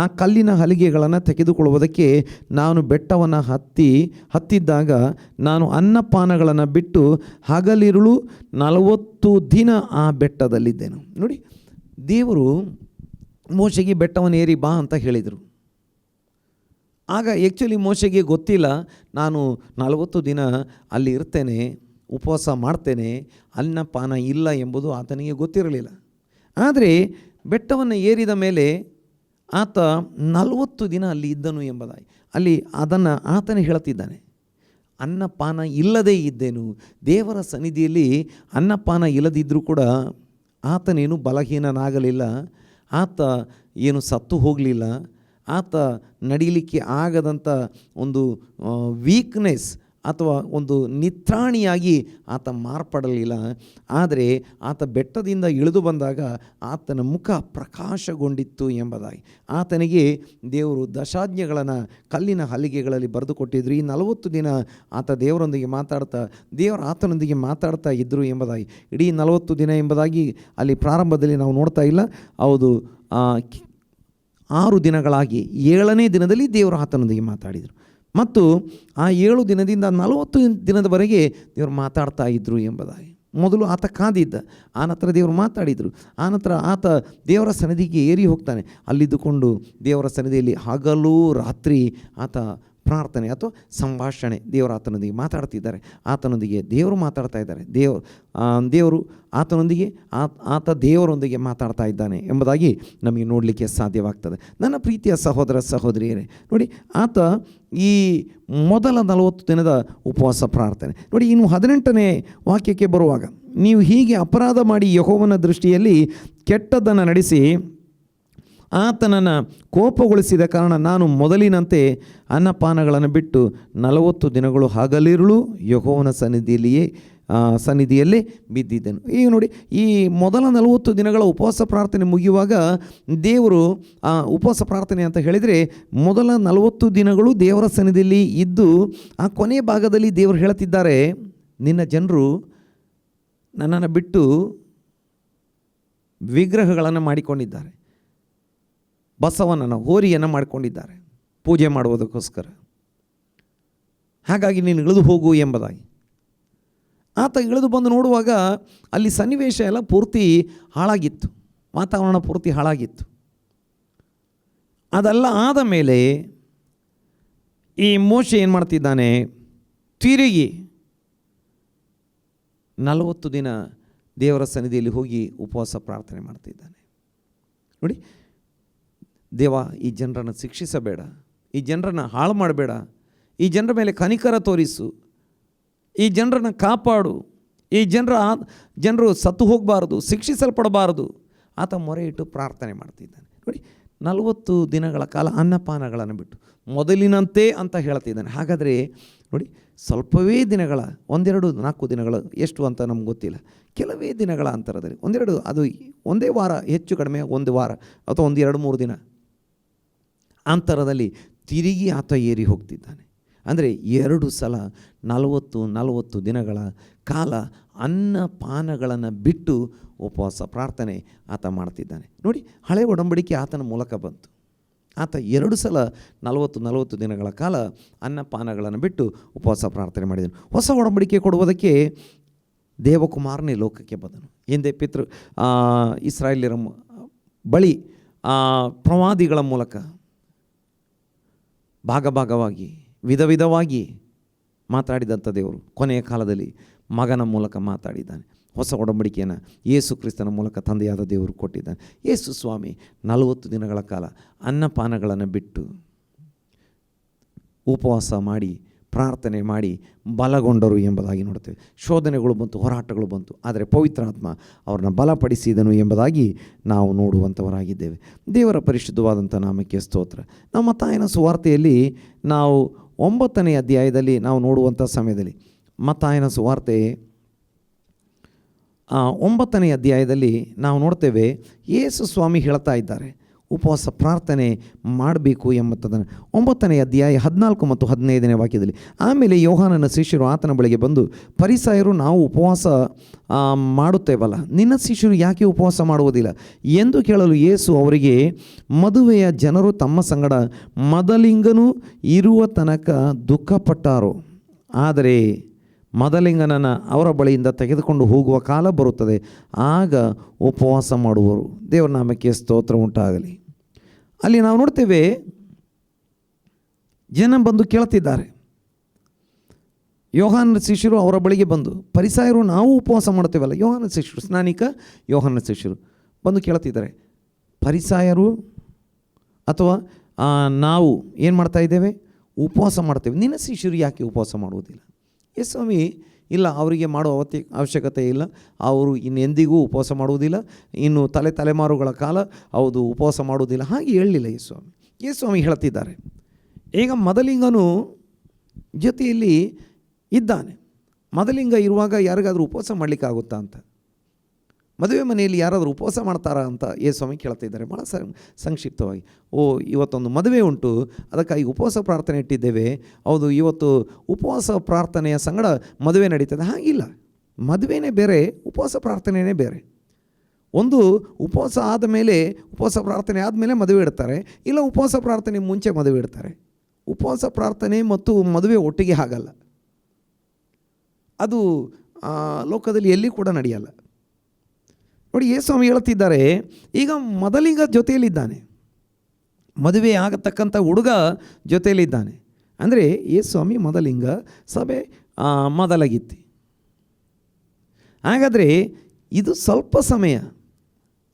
ಆ ಕಲ್ಲಿನ ಹಲಿಗೆಗಳನ್ನು ತೆಗೆದುಕೊಳ್ಳುವುದಕ್ಕೆ ನಾನು ಬೆಟ್ಟವನ್ನು ಹತ್ತಿದ್ದಾಗ ನಾನು ಅನ್ನಪಾನಗಳನ್ನು ಬಿಟ್ಟು ಹಗಲಿರುಳು 40 ದಿನ ಆ ಬೆಟ್ಟದಲ್ಲಿದ್ದೆನು. ನೋಡಿ, ದೇವರು ಮೋಶೆಗೆ ಬೆಟ್ಟವನ್ನು ಏರಿ ಬಾ ಅಂತ ಹೇಳಿದರು. ಆಗ ಆ್ಯಕ್ಚುಲಿ ಮೋಶೆಗೆ ಗೊತ್ತಿಲ್ಲ, ನಾನು 40 ದಿನ ಅಲ್ಲಿ ಇರ್ತೇನೆ, ಉಪವಾಸ ಮಾಡ್ತೇನೆ, ಅನ್ನಪಾನ ಇಲ್ಲ ಎಂಬುದು ಆತನಿಗೆ ಗೊತ್ತಿರಲಿಲ್ಲ. ಆದರೆ ಬೆಟ್ಟವನ್ನು ಏರಿದ ಮೇಲೆ ಆತ 40 ದಿನ ಅಲ್ಲಿ ಇದ್ದನು ಎಂಬುದಾಗಿ ಅಲ್ಲಿ ಅದನ್ನು ಆತನೇ ಹೇಳ್ತಿದ್ದಾನೆ. ಅನ್ನಪಾನ ಇಲ್ಲದೇ ಇದ್ದೇನು. ದೇವರ ಸನ್ನಿಧಿಯಲ್ಲಿ ಅನ್ನಪಾನ ಇಲ್ಲದಿದ್ದರೂ ಕೂಡ ಆತನೇನು ಬಲಹೀನನಾಗಲಿಲ್ಲ, ಆತ ಏನು ಸತ್ತು ಹೋಗಲಿಲ್ಲ, ಆತ ನಡೀಲಿಕ್ಕೆ ಆಗದಂಥ ಒಂದು ವೀಕ್ನೆಸ್ ಅಥವಾ ಒಂದು ನಿತ್ರಾಣಿಯಾಗಿ ಆತ ಮಾರ್ಪಡಲಿಲ್ಲ. ಆದರೆ ಆತ ಬೆಟ್ಟದಿಂದ ಇಳಿದು ಬಂದಾಗ ಆತನ ಮುಖ ಪ್ರಕಾಶಗೊಂಡಿತ್ತು ಎಂಬುದಾಗಿ ಆತನಿಗೆ ದೇವರು ದಶಾಜ್ಞೆಗಳನ್ನು ಕಲ್ಲಿನ ಹಲಿಗೆಗಳಲ್ಲಿ ಬರೆದು ಕೊಟ್ಟಿದ್ರು. ಈ 40 ದಿನ ಆತ ದೇವರೊಂದಿಗೆ ಆತನೊಂದಿಗೆ ಮಾತಾಡ್ತಾ ಇದ್ದರು ಎಂಬುದಾಗಿ, ಇಡೀ 40 ದಿನ ಎಂಬುದಾಗಿ ಅಲ್ಲಿ ಪ್ರಾರಂಭದಲ್ಲಿ ನಾವು ನೋಡ್ತಾ ಇಲ್ಲ. ಹೌದು, 6 ದಿನಗಳಾಗಿ 7ನೇ ದಿನದಲ್ಲಿ ದೇವರು ಆತನೊಂದಿಗೆ ಮಾತಾಡಿದರು. ಮತ್ತು ಆ 7 ದಿನದಿಂದ 40 ದಿನದವರೆಗೆ ದೇವರು ಮಾತಾಡ್ತಾ ಇದ್ದರು ಎಂಬುದಾಗಿ. ಮೊದಲು ಆತ ಕಾದಿದ್ದ, ಆನಂತರ ದೇವರು ಮಾತಾಡಿದರು. ಆನಂತರ ಆತ ದೇವರ ಸನ್ನಿಧಿಗೆ ಏರಿ ಹೋಗ್ತಾನೆ. ಅಲ್ಲಿದ್ದುಕೊಂಡು ದೇವರ ಸನ್ನಿಧಿಯಲ್ಲಿ ಹಗಲು ರಾತ್ರಿ ಆತ ಪ್ರಾರ್ಥನೆ ಅಥವಾ ಸಂಭಾಷಣೆ, ದೇವರು ಆತನೊಂದಿಗೆ ಮಾತಾಡ್ತಿದ್ದಾರೆ, ಆತನೊಂದಿಗೆ ದೇವರು ಮಾತಾಡ್ತಾ ಇದ್ದಾರೆ, ದೇವರು ಆತನೊಂದಿಗೆ ಆತ ದೇವರೊಂದಿಗೆ ಮಾತಾಡ್ತಾ ಇದ್ದಾನೆ ಎಂಬುದಾಗಿ ನಮಗೆ ನೋಡಲಿಕ್ಕೆ ಸಾಧ್ಯವಾಗ್ತದೆ. ನನ್ನ ಪ್ರೀತಿಯ ಸಹೋದರ ಸಹೋದರಿಯರೇ, ನೋಡಿ, ಆತ ಈ ಮೊದಲ 40 ದಿನದ ಉಪವಾಸ ಪ್ರಾರ್ಥನೆ ನೋಡಿ. ಇನ್ನು 18ನೇ ವಾಕ್ಯಕ್ಕೆ ಬರುವಾಗ, ನೀವು ಹೀಗೆ ಅಪರಾಧ ಮಾಡಿ ಯೆಹೋವನ ದೃಷ್ಟಿಯಲ್ಲಿ ಕೆಟ್ಟದ್ದನ್ನು ನಡೆಸಿ ಆತನನ್ನು ಕೋಪಗೊಳಿಸಿದ ಕಾರಣ ನಾನು ಮೊದಲಿನಂತೆ ಅನ್ನಪಾನಗಳನ್ನು ಬಿಟ್ಟು 40 ದಿನಗಳು ಹಗಲಿರುಳು ಯೆಹೋವನ ಸನ್ನಿಧಿಯಲ್ಲೇ ಬಿದ್ದಿದ್ದೆನು. ಈಗ ನೋಡಿ, ಈ ಮೊದಲ 40 ದಿನಗಳ ಉಪವಾಸ ಪ್ರಾರ್ಥನೆ ಮುಗಿಯುವಾಗ ದೇವರು ಉಪವಾಸ ಪ್ರಾರ್ಥನೆ ಅಂತ ಹೇಳಿದರೆ ಮೊದಲ 40 ದಿನಗಳು ದೇವರ ಸನ್ನಿಧಿಯಲ್ಲಿ ಇದ್ದು ಆ ಕೊನೆಯ ಭಾಗದಲ್ಲಿ ದೇವರು ಹೇಳ್ತಿದ್ದಾರೆ, ನಿನ್ನ ಜನರು ನನ್ನನ್ನು ಬಿಟ್ಟು ವಿಗ್ರಹಗಳನ್ನು ಮಾಡಿಕೊಂಡಿದ್ದಾರೆ, ಬಸವನನ್ನು ಹೋರಿಯನ್ನು ಮಾಡಿಕೊಂಡಿದ್ದಾರೆ ಪೂಜೆ ಮಾಡುವುದಕ್ಕೋಸ್ಕರ, ಹಾಗಾಗಿ ನೀನು ಇಳಿದು ಹೋಗು ಎಂಬುದಾಗಿ. ಆತ ಇಳಿದು ಬಂದು ನೋಡುವಾಗ ಅಲ್ಲಿ ಸನ್ನಿವೇಶ ಎಲ್ಲ ಪೂರ್ತಿ ಹಾಳಾಗಿತ್ತು, ವಾತಾವರಣ ಪೂರ್ತಿ ಹಾಳಾಗಿತ್ತು. ಅದೆಲ್ಲ ಆದ ಮೇಲೆ ಈ ಮೋಶೆ ಏನು ಮಾಡ್ತಿದ್ದಾನೆ, ತಿರುಗಿ 40 ದಿನ ದೇವರ ಸನ್ನಿಧಿಯಲ್ಲಿ ಹೋಗಿ ಉಪವಾಸ ಪ್ರಾರ್ಥನೆ ಮಾಡ್ತಿದ್ದಾನೆ. ನೋಡಿ, ದೇವ, ಈ ಜನರನ್ನು ಶಿಕ್ಷಿಸಬೇಡ, ಈ ಜನರನ್ನು ಹಾಳು ಮಾಡಬೇಡ, ಈ ಜನರ ಮೇಲೆ ಕನಿಕರ ತೋರಿಸು, ಈ ಜನರನ್ನು ಕಾಪಾಡು, ಈ ಜನರು ಸತ್ತು ಹೋಗಬಾರದು, ಶಿಕ್ಷಿಸಲ್ಪಡಬಾರದು. ಆತ ಮೊರೆ ಇಟ್ಟು ಪ್ರಾರ್ಥನೆ ಮಾಡ್ತಿದ್ದಾನೆ. ನೋಡಿ, 40 ದಿನಗಳ ಕಾಲ ಅನ್ನಪಾನಗಳನ್ನು ಬಿಟ್ಟು ಮೊದಲಿನಂತೆ ಅಂತ ಹೇಳ್ತಿದ್ದಾನೆ. ಹಾಗಾದರೆ ನೋಡಿ, ಸ್ವಲ್ಪವೇ ದಿನಗಳ 1-2-4 ದಿನಗಳು ಎಷ್ಟು ಅಂತ ನಮ್ಗೆ ಗೊತ್ತಿಲ್ಲ, ಕೆಲವೇ ದಿನಗಳ ಅಂತರದಲ್ಲಿ ಅದು ಒಂದೇ ವಾರ, ಹೆಚ್ಚು ಕಡಿಮೆ 1 ವಾರ ಅಥವಾ 1-2-3 ದಿನ ಅಂತರದಲ್ಲಿ ತಿರುಗಿ ಆತ ಏರಿ ಹೋಗ್ತಿದ್ದಾನೆ. ಅಂದರೆ 2 ಸಲ 40 ದಿನಗಳ ಕಾಲ ಅನ್ನಪಾನಗಳನ್ನು ಬಿಟ್ಟು ಉಪವಾಸ ಪ್ರಾರ್ಥನೆ ಆತ ಮಾಡ್ತಿದ್ದಾನೆ. ನೋಡಿ, ಹಳೆ ಒಡಂಬಡಿಕೆ ಆತನ ಮೂಲಕ ಬಂತು. ಆತ 2 ಸಲ 40 ದಿನಗಳ ಕಾಲ ಅನ್ನಪಾನಗಳನ್ನು ಬಿಟ್ಟು ಉಪವಾಸ ಪ್ರಾರ್ಥನೆ ಮಾಡಿದನು. ಹೊಸ ಒಡಂಬಡಿಕೆ ಕೊಡುವುದಕ್ಕೆ ದೇವಕುಮಾರನೇ ಲೋಕಕ್ಕೆ ಬಂದನು. ಹಿಂದೆ ಇಸ್ರಾಯೇಲ್ಯರ ಬಳಿ ಪ್ರವಾದಿಗಳ ಮೂಲಕ ಭಾಗವಾಗಿ ವಿಧವಾಗಿ ಮಾತಾಡಿದಂಥ ದೇವರು ಕೊನೆಯ ಕಾಲದಲ್ಲಿ ಮಗನ ಮೂಲಕ ಮಾತಾಡಿದ್ದಾನೆ. ಹೊಸ ಒಡಂಬಡಿಕೆಯನ್ನು ಯೇಸು ಕ್ರಿಸ್ತನ ಮೂಲಕ ತಂದೆಯಾದ ದೇವರು ಕೊಟ್ಟಿದ್ದಾನೆ. ಯೇಸು ಸ್ವಾಮಿ 40 ದಿನಗಳ ಕಾಲ ಅನ್ನಪಾನಗಳನ್ನು ಬಿಟ್ಟು ಉಪವಾಸ ಮಾಡಿ ಪ್ರಾರ್ಥನೆ ಮಾಡಿ ಬಲಗೊಂಡರು ಎಂಬುದಾಗಿ ನೋಡ್ತೇವೆ. ಶೋಧನೆಗಳು ಬಂತು, ಹೋರಾಟಗಳು ಬಂತು, ಆದರೆ ಪವಿತ್ರಾತ್ಮ ಅವ್ರನ್ನ ಬಲಪಡಿಸಿದನು ಎಂಬುದಾಗಿ ನಾವು ನೋಡುವಂಥವರಾಗಿದ್ದೇವೆ. ದೇವರ ಪರಿಶುದ್ಧವಾದಂಥ ನಾಮಕ್ಕೆ ಸ್ತೋತ್ರ. ನಾವು ಮತ್ತಾಯನ ಸುವಾರ್ತೆಯಲ್ಲಿ ನಾವು 9ನೇ ಅಧ್ಯಾಯದಲ್ಲಿ ನಾವು ನೋಡುವಂಥ ಸಮಯದಲ್ಲಿ, ಮತ್ತಾಯನ ಸುವಾರ್ತೆ 9ನೇ ಅಧ್ಯಾಯದಲ್ಲಿ ನಾವು ನೋಡ್ತೇವೆ, ಯೇಸು ಸ್ವಾಮಿ ಹೇಳ್ತಾ ಇದ್ದಾರೆ ಉಪವಾಸ ಪ್ರಾರ್ಥನೆ ಮಾಡಬೇಕು ಎಂಬುದನ್ನು. 9ನೇ ಅಧ್ಯಾಯ 14 ಮತ್ತು 15ನೇ ವಾಕ್ಯದಲ್ಲಿ, ಆಮೇಲೆ ಯೋಹಾನನ ಶಿಷ್ಯರು ಆತನ ಬಳಿಗೆ ಬಂದು, ಫರಿಸಾಯರು ನಾವು ಉಪವಾಸ ಮಾಡುತ್ತೇವಲ್ಲ, ನಿನ್ನ ಶಿಷ್ಯರು ಯಾಕೆ ಉಪವಾಸ ಮಾಡುವುದಿಲ್ಲ ಎಂದು ಕೇಳಲು ಯೇಸು ಅವರಿಗೆ, ಮದುವೆಯ ಜನರು ತಮ್ಮ ಸಂಗಡ ಮದಲಿಂಗನು ಇರುವ ತನಕ ದುಃಖಪಟ್ಟಾರು, ಆದರೆ ಮದಲಿಂಗನನ್ನು ಅವರ ಬಳಿಯಿಂದ ತೆಗೆದುಕೊಂಡು ಹೋಗುವ ಕಾಲ ಬರುತ್ತದೆ, ಆಗ ಉಪವಾಸ ಮಾಡುವರು. ದೇವರ ನಾಮಕ್ಕೆ ಸ್ತೋತ್ರ ಉಂಟಾಗಲಿ. ಅಲ್ಲಿ ನಾವು ನೋಡ್ತೇವೆ, ಜನ ಬಂದು ಕೇಳ್ತಿದ್ದಾರೆ. ಯೋಹಾನನ ಶಿಷ್ಯರು ಅವರ ಬಳಿಗೆ ಬಂದು, ಫರಿಸಾಯರು ನಾವು ಉಪವಾಸ ಮಾಡ್ತೇವಲ್ಲ, ಯೋಹಾನನ ಶಿಷ್ಯರು, ಸ್ನಾನಿಕ ಯೋಹಾನನ ಶಿಷ್ಯರು ಬಂದು ಕೇಳ್ತಿದ್ದಾರೆ, ಫರಿಸಾಯರು ಅಥವಾ ನಾವು ಏನು ಮಾಡ್ತಾ ಇದ್ದೇವೆ, ಉಪವಾಸ ಮಾಡ್ತೇವೆ, ನಿನ್ನ ಶಿಷ್ಯರು ಯಾಕೆ ಉಪವಾಸ ಮಾಡುವುದಿಲ್ಲ? ಯೇಸು ಸ್ವಾಮಿ ಇಲ್ಲ, ಅವರಿಗೆ ಮಾಡೋ ಅವಶ್ಯಕತೆ ಇಲ್ಲ, ಅವರು ಇನ್ನೆಂದಿಗೂ ಉಪವಾಸ ಮಾಡುವುದಿಲ್ಲ, ಇನ್ನು ತಲೆಮಾರುಗಳ ಕಾಲ ಹೌದು ಉಪವಾಸ ಮಾಡುವುದಿಲ್ಲ, ಹಾಗೆ ಹೇಳಲಿಲ್ಲ ಯೇಸು ಸ್ವಾಮಿ. ಯೇಸು ಸ್ವಾಮಿ ಹೇಳ್ತಿದ್ದಾರೆ, ಈಗ ಮದಲಿಂಗನು ಜೊತೆಯಲ್ಲಿ ಇದ್ದಾನೆ, ಮದಲಿಂಗ ಇರುವಾಗ ಯಾರಿಗಾದರೂ ಉಪವಾಸ ಮಾಡಲಿಕ್ಕಾಗುತ್ತಾ ಅಂತ, ಮದುವೆ ಮನೆಯಲ್ಲಿ ಯಾರಾದರೂ ಉಪವಾಸ ಮಾಡ್ತಾರಾ ಅಂತ ಯೇಸು ಸ್ವಾಮಿ ಕೇಳ್ತಿದ್ದಾರೆ. ಭಾಳ ಸಂಕ್ಷಿಪ್ತವಾಗಿ, ಇವತ್ತೊಂದು ಮದುವೆ ಉಂಟು, ಅದಕ್ಕಾಗಿ ಉಪವಾಸ ಪ್ರಾರ್ಥನೆ ಇಟ್ಟಿದ್ದೇವೆ, ಹೌದು ಇವತ್ತು ಉಪವಾಸ ಪ್ರಾರ್ಥನೆಯ ಸಂಗಡ ಮದುವೆ ನಡೀತದೆ. ಹಾಗಿಲ್ಲ, ಮದುವೆನೇ ಬೇರೆ, ಉಪವಾಸ ಪ್ರಾರ್ಥನೆಯೇ ಬೇರೆ. ಒಂದು ಉಪವಾಸ ಆದಮೇಲೆ, ಉಪವಾಸ ಪ್ರಾರ್ಥನೆ ಆದಮೇಲೆ ಮದುವೆ ಇಡ್ತಾರೆ, ಇಲ್ಲ ಉಪವಾಸ ಪ್ರಾರ್ಥನೆ ಮುಂಚೆ ಮದುವೆ ಇಡ್ತಾರೆ. ಉಪವಾಸ ಪ್ರಾರ್ಥನೆ ಮತ್ತು ಮದುವೆ ಒಟ್ಟಿಗೆ ಆಗಲ್ಲ, ಅದು ಲೋಕದಲ್ಲಿ ಎಲ್ಲಿ ಕೂಡ ನಡೆಯಲ್ಲ. ನೋಡಿ, ಯೇಸು ಸ್ವಾಮಿ ಹೇಳ್ತಿದ್ದಾರೆ, ಈಗ ಮದಲಿಂಗ ಜೊತೆಯಲ್ಲಿದ್ದಾನೆ, ಮದುವೆ ಆಗತಕ್ಕಂಥ ಹುಡುಗ ಜೊತೆಯಲ್ಲಿದ್ದಾನೆ. ಅಂದರೆ ಯೇಸು ಸ್ವಾಮಿ ಮದಲಿಂಗ, ಸಭೆ ಮದಲಗಿತ್ತಿ. ಹಾಗಾದರೆ ಇದು ಸ್ವಲ್ಪ ಸಮಯ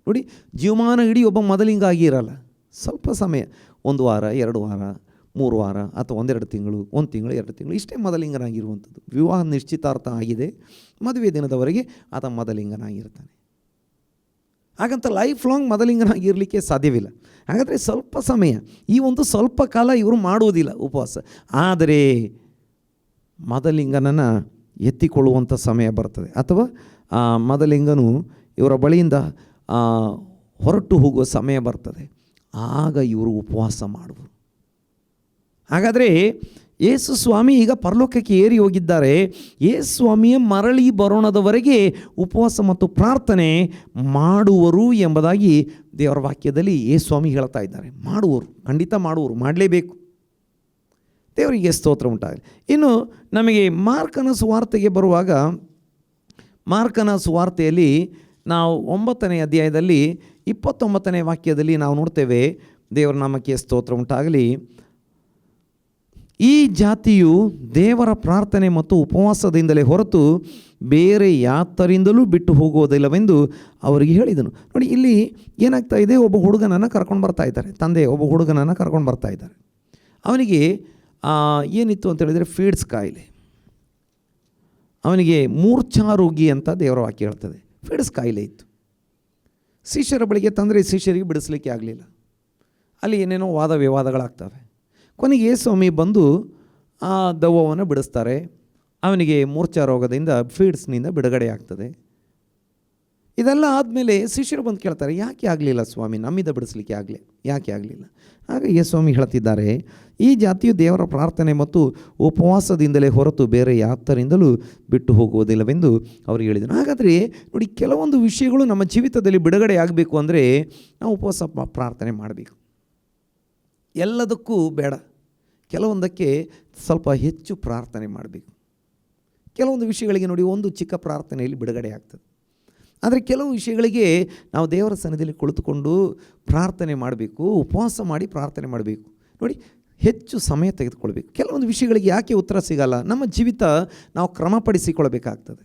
ನೋಡಿ, ಜೀವಮಾನ ಇಡೀ ಒಬ್ಬ ಮದಲಿಂಗ ಆಗಿರಲ್ಲ, ಸ್ವಲ್ಪ ಸಮಯ, 1 ವಾರ 2 ವಾರ 3 ವಾರ ಅಥವಾ 1-2 ತಿಂಗಳು, 1 ತಿಂಗಳು 2 ತಿಂಗಳು, ಇಷ್ಟೇ ಮದಲಿಂಗನಾಗಿರುವಂಥದ್ದು. ವಿವಾಹ ನಿಶ್ಚಿತಾರ್ಥ ಆಗಿದೆ, ಮದುವೆ ದಿನದವರೆಗೆ ಆತ ಮದಲಿಂಗನಾಗಿರ್ತಾನೆ. ಹಾಗಂತ ಲೈಫ್ ಲಾಂಗ್ ಮದಲಿಂಗನಾಗಿರಲಿಕ್ಕೆ ಸಾಧ್ಯವಿಲ್ಲ. ಹಾಗಾದರೆ ಸ್ವಲ್ಪ ಸಮಯ, ಈ ಒಂದು ಸ್ವಲ್ಪ ಕಾಲ ಇವರು ಮಾಡುವುದಿಲ್ಲ ಉಪವಾಸ, ಆದರೆ ಮದಲಿಂಗನನ್ನು ಎತ್ತಿಕೊಳ್ಳುವಂಥ ಸಮಯ ಬರ್ತದೆ, ಅಥವಾ ಮದಲಿಂಗನು ಇವರ ಬಳಿಯಿಂದ ಹೊರಟು ಹೋಗುವ ಸಮಯ ಬರ್ತದೆ, ಆಗ ಇವರು ಉಪವಾಸ ಮಾಡುವರು. ಹಾಗಾದರೆ ಯೇಸು ಸ್ವಾಮಿ ಈಗ ಪರಲೋಕಕ್ಕೆ ಏರಿ ಹೋಗಿದ್ದಾರೆ, ಯೇಸು ಸ್ವಾಮಿಯ ಮರಳಿ ಬರೋಣದವರೆಗೆ ಉಪವಾಸ ಮತ್ತು ಪ್ರಾರ್ಥನೆ ಮಾಡುವರು ಎಂಬುದಾಗಿ ದೇವರ ವಾಕ್ಯದಲ್ಲಿ ಯೇಸು ಸ್ವಾಮಿ ಹೇಳ್ತಾ ಇದ್ದಾರೆ. ಮಾಡುವರು, ಖಂಡಿತ ಮಾಡುವರು, ಮಾಡಲೇಬೇಕು. ದೇವರಿಗೆ ಸ್ತೋತ್ರ ಉಂಟಾಗಲಿ. ಇನ್ನು ನಮಗೆ ಮಾರ್ಕನ ಸುವಾರ್ತೆಗೆ ಬರುವಾಗ, ಮಾರ್ಕನ ಸುವಾರ್ತೆಯಲ್ಲಿ ನಾವು 9ನೇ ಅಧ್ಯಾಯದಲ್ಲಿ 29ನೇ ವಾಕ್ಯದಲ್ಲಿ ನಾವು ನೋಡ್ತೇವೆ, ದೇವರ ನಾಮಕ್ಕೆ ಸ್ತೋತ್ರ ಉಂಟಾಗಲಿ, ಈ ಜಾತಿಯು ದೇವರ ಪ್ರಾರ್ಥನೆ ಮತ್ತು ಉಪವಾಸದಿಂದಲೇ ಹೊರತು ಬೇರೆ ಯಾತರಿಂದಲೂ ಬಿಟ್ಟು ಹೋಗುವುದಿಲ್ಲವೆಂದು ಅವರಿಗೆ ಹೇಳಿದನು. ನೋಡಿ, ಇಲ್ಲಿ ಏನಾಗ್ತಾ ಇದೆ, ಒಬ್ಬ ಹುಡುಗನನ್ನು ಕರ್ಕೊಂಡು ಬರ್ತಾ ಇದ್ದಾರೆ, ತಂದೆ ಒಬ್ಬ ಹುಡುಗನನ್ನು ಕರ್ಕೊಂಡು ಬರ್ತಾ ಇದ್ದಾರೆ. ಅವನಿಗೆ ಏನಿತ್ತು ಅಂತ ಹೇಳಿದರೆ ಫೀಡ್ಸ್ ಕಾಯಿಲೆ, ಅವನಿಗೆ ಮೂರ್ಛಾರೋಗಿ ಅಂತ ದೇವರ ವಾಕ್ಯ ಹೇಳ್ತದೆ. ಫೀಡ್ಸ್ ಕಾಯಿಲೆ ಇತ್ತು. ಶಿಷ್ಯರ ಬಳಿಗೆ ತಂದರೆ ಶಿಷ್ಯರಿಗೆ ಬಿಡಿಸ್ಲಿಕ್ಕೆ ಆಗಲಿಲ್ಲ, ಅಲ್ಲಿ ಏನೇನೋ ವಾದ ವಿವಾದಗಳಾಗ್ತವೆ. ಕೊನೆಗೆ ಯೇಸು ಸ್ವಾಮಿ ಬಂದು ಆ ದೆವ್ವವನ್ನು ಬಿಡಿಸ್ತಾರೆ, ಅವನಿಗೆ ಮೂರ್ಛಾ ರೋಗದಿಂದ ಫೀಡ್ಸ್ನಿಂದ ಬಿಡುಗಡೆ ಆಗ್ತದೆ. ಇದೆಲ್ಲ ಆದಮೇಲೆ ಶಿಷ್ಯರು ಬಂದು ಕೇಳ್ತಾರೆ, ಯಾಕೆ ಆಗಲಿಲ್ಲ ಸ್ವಾಮಿ, ನಮ್ಮಿಂದ ಬಿಡಿಸ್ಲಿಕ್ಕೆ ಯಾಕೆ ಆಗಲಿಲ್ಲ? ಆಗ ಯೇಸು ಸ್ವಾಮಿ ಹೇಳ್ತಿದ್ದಾರೆ, ಈ ಜಾತಿಯು ದೇವರ ಪ್ರಾರ್ಥನೆ ಮತ್ತು ಉಪವಾಸದಿಂದಲೇ ಹೊರತು ಬೇರೆ ಯಾತರಿಂದಲೂ ಬಿಟ್ಟು ಹೋಗುವುದಿಲ್ಲವೆಂದು ಅವರು ಹೇಳಿದರು. ಹಾಗಾದರೆ ನೋಡಿ, ಕೆಲವೊಂದು ವಿಷಯಗಳು ನಮ್ಮ ಜೀವಿತದಲ್ಲಿ ಬಿಡುಗಡೆ ಆಗಬೇಕು ಅಂದರೆ ನಾವು ಉಪವಾಸ ಪ್ರಾರ್ಥನೆ ಮಾಡಬೇಕು. ಎಲ್ಲದಕ್ಕೂ ಬೇಡ, ಕೆಲವೊಂದಕ್ಕೆ ಸ್ವಲ್ಪ ಹೆಚ್ಚು ಪ್ರಾರ್ಥನೆ ಮಾಡಬೇಕು. ಕೆಲವೊಂದು ವಿಷಯಗಳಿಗೆ ನೋಡಿ, ಒಂದು ಚಿಕ್ಕ ಪ್ರಾರ್ಥನೆಯಲ್ಲಿ ಬಿಡುಗಡೆ ಆಗ್ತದೆ. ಆದರೆ ಕೆಲವು ವಿಷಯಗಳಿಗೆ ನಾವು ದೇವರ ಸನ್ನಿಧಿಯಲ್ಲಿ ಕುಳಿತುಕೊಂಡು ಪ್ರಾರ್ಥನೆ ಮಾಡಬೇಕು, ಉಪವಾಸ ಮಾಡಿ ಪ್ರಾರ್ಥನೆ ಮಾಡಬೇಕು. ನೋಡಿ, ಹೆಚ್ಚು ಸಮಯ ತೆಗೆದುಕೊಳ್ಬೇಕು. ಕೆಲವೊಂದು ವಿಷಯಗಳಿಗೆ ಯಾಕೆ ಉತ್ತರ ಸಿಗಲ್ಲ, ನಮ್ಮ ಜೀವಿತ ನಾವು ಕ್ರಮಪಡಿಸಿಕೊಳ್ಬೇಕಾಗ್ತದೆ.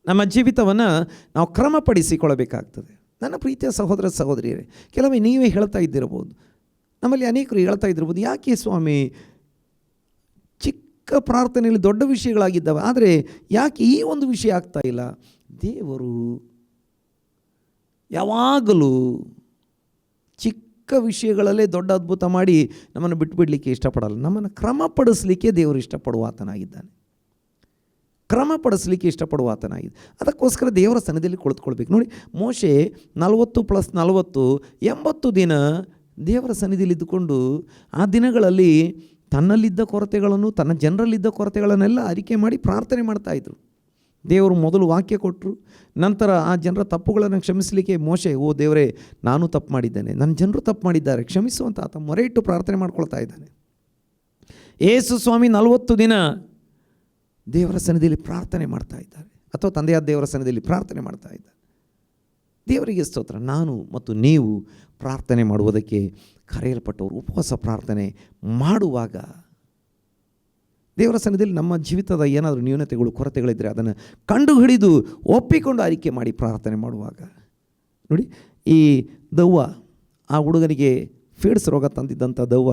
ನಮ್ಮ ಜೀವಿತವನ್ನು ನಾವು ಕ್ರಮಪಡಿಸಿಕೊಳ್ಳಬೇಕಾಗ್ತದೆ. ನನ್ನ ಪ್ರೀತಿಯ ಸಹೋದರ ಸಹೋದರಿಯರೇ, ಕೆಲವೊಮ್ಮೆ ನೀವೇ ಹೇಳ್ತಾ ಇದ್ದಿರಬಹುದು, ನಮ್ಮಲ್ಲಿ ಅನೇಕರು ಹೇಳ್ತಾ ಇದ್ದಿರ್ಬೋದು, ಯಾಕೆ ಸ್ವಾಮಿ ಚಿಕ್ಕ ಪ್ರಾರ್ಥನೆಯಲ್ಲಿ ದೊಡ್ಡ ವಿಷಯಗಳಾಗಿದ್ದಾವೆ, ಆದರೆ ಯಾಕೆ ಈ ಒಂದು ವಿಷಯ ಆಗ್ತಾ ಇಲ್ಲ? ದೇವರು ಯಾವಾಗಲೂ ಚಿಕ್ಕ ವಿಷಯಗಳಲ್ಲೇ ದೊಡ್ಡ ಅದ್ಭುತ ಮಾಡಿ ನಮ್ಮನ್ನು ಬಿಟ್ಟುಬಿಡಲಿಕ್ಕೆ ಇಷ್ಟಪಡಲ್ಲ. ನಮ್ಮನ್ನು ಕ್ರಮಪಡಿಸಲಿಕ್ಕೆ ದೇವರು ಇಷ್ಟಪಡುವ ಆತನಾಗಿದ್ದಾನೆ, ಕ್ರಮಪಡಿಸಲಿಕ್ಕೆ ಇಷ್ಟಪಡುವ ಆತನಾಗಿದೆ. ಅದಕ್ಕೋಸ್ಕರ ದೇವರ ಸನ್ನಿಧಿಯಲ್ಲಿ ಕುಳಿತುಕೊಳ್ಬೇಕು. ನೋಡಿ, ಮೋಶೆ 40 + 40 80 ದಿನ ದೇವರ ಸನ್ನಿಧಿಯಲ್ಲಿ ಇದ್ದುಕೊಂಡು ಆ ದಿನಗಳಲ್ಲಿ ತನ್ನಲ್ಲಿದ್ದ ಕೊರತೆಗಳನ್ನು, ತನ್ನ ಜನರಲ್ಲಿದ್ದ ಕೊರತೆಗಳನ್ನೆಲ್ಲ ಅರಿಕೆ ಮಾಡಿ ಪ್ರಾರ್ಥನೆ ಮಾಡ್ತಾಯಿದ್ರು. ದೇವರು ಮೊದಲು ವಾಕ್ಯ ಕೊಟ್ಟರು, ನಂತರ ಆ ಜನರ ತಪ್ಪುಗಳನ್ನು ಕ್ಷಮಿಸಲಿಕ್ಕೆ ಮೋಶೆ, ಓ ದೇವರೇ, ನಾನು ತಪ್ಪು ಮಾಡಿದ್ದೇನೆ, ನನ್ನ ಜನರು ತಪ್ಪು ಮಾಡಿದ್ದಾರೆ, ಕ್ಷಮಿಸುವಂತ ಆತ ಮೊರೆ ಇಟ್ಟು ಪ್ರಾರ್ಥನೆ ಮಾಡ್ಕೊಳ್ತಾ ಇದ್ದಾನೆ. ಯೇಸು ಸ್ವಾಮಿ 40 ದಿನ ದೇವರ ಸನ್ನಿಧಿಯಲ್ಲಿ ಪ್ರಾರ್ಥನೆ ಮಾಡ್ತಾ ಇದ್ದಾರೆ, ಅಥವಾ ತಂದೆಯಾದ ದೇವರ ಸನ್ನಿಧಿಯಲ್ಲಿ ಪ್ರಾರ್ಥನೆ ಮಾಡ್ತಾ ಇದ್ದಾರೆ. ದೇವರಿಗೆ ಸ್ತೋತ್ರ. ನಾನು ಮತ್ತು ನೀವು ಪ್ರಾರ್ಥನೆ ಮಾಡುವುದಕ್ಕೆ ಕರೆಯಲ್ಪಟ್ಟವರು. ಉಪವಾಸ ಪ್ರಾರ್ಥನೆ ಮಾಡುವಾಗ ದೇವರ ಸನ್ನಿಧಿಯಲ್ಲಿ ನಮ್ಮ ಜೀವಿತದ ಏನಾದರೂ ನ್ಯೂನತೆಗಳು, ಕೊರತೆಗಳಿದ್ದರೆ ಅದನ್ನು ಕಂಡುಹಿಡಿದು ಒಪ್ಪಿಕೊಂಡು ಆಯ್ಕೆ ಮಾಡಿ ಪ್ರಾರ್ಥನೆ ಮಾಡುವಾಗ, ನೋಡಿ, ಈ ದೆವ್ವ, ಆ ಹುಡುಗನಿಗೆ ಫೇಡ್ಸ್ ರೋಗ ತಂದಿದ್ದಂಥ ದೆವ್ವ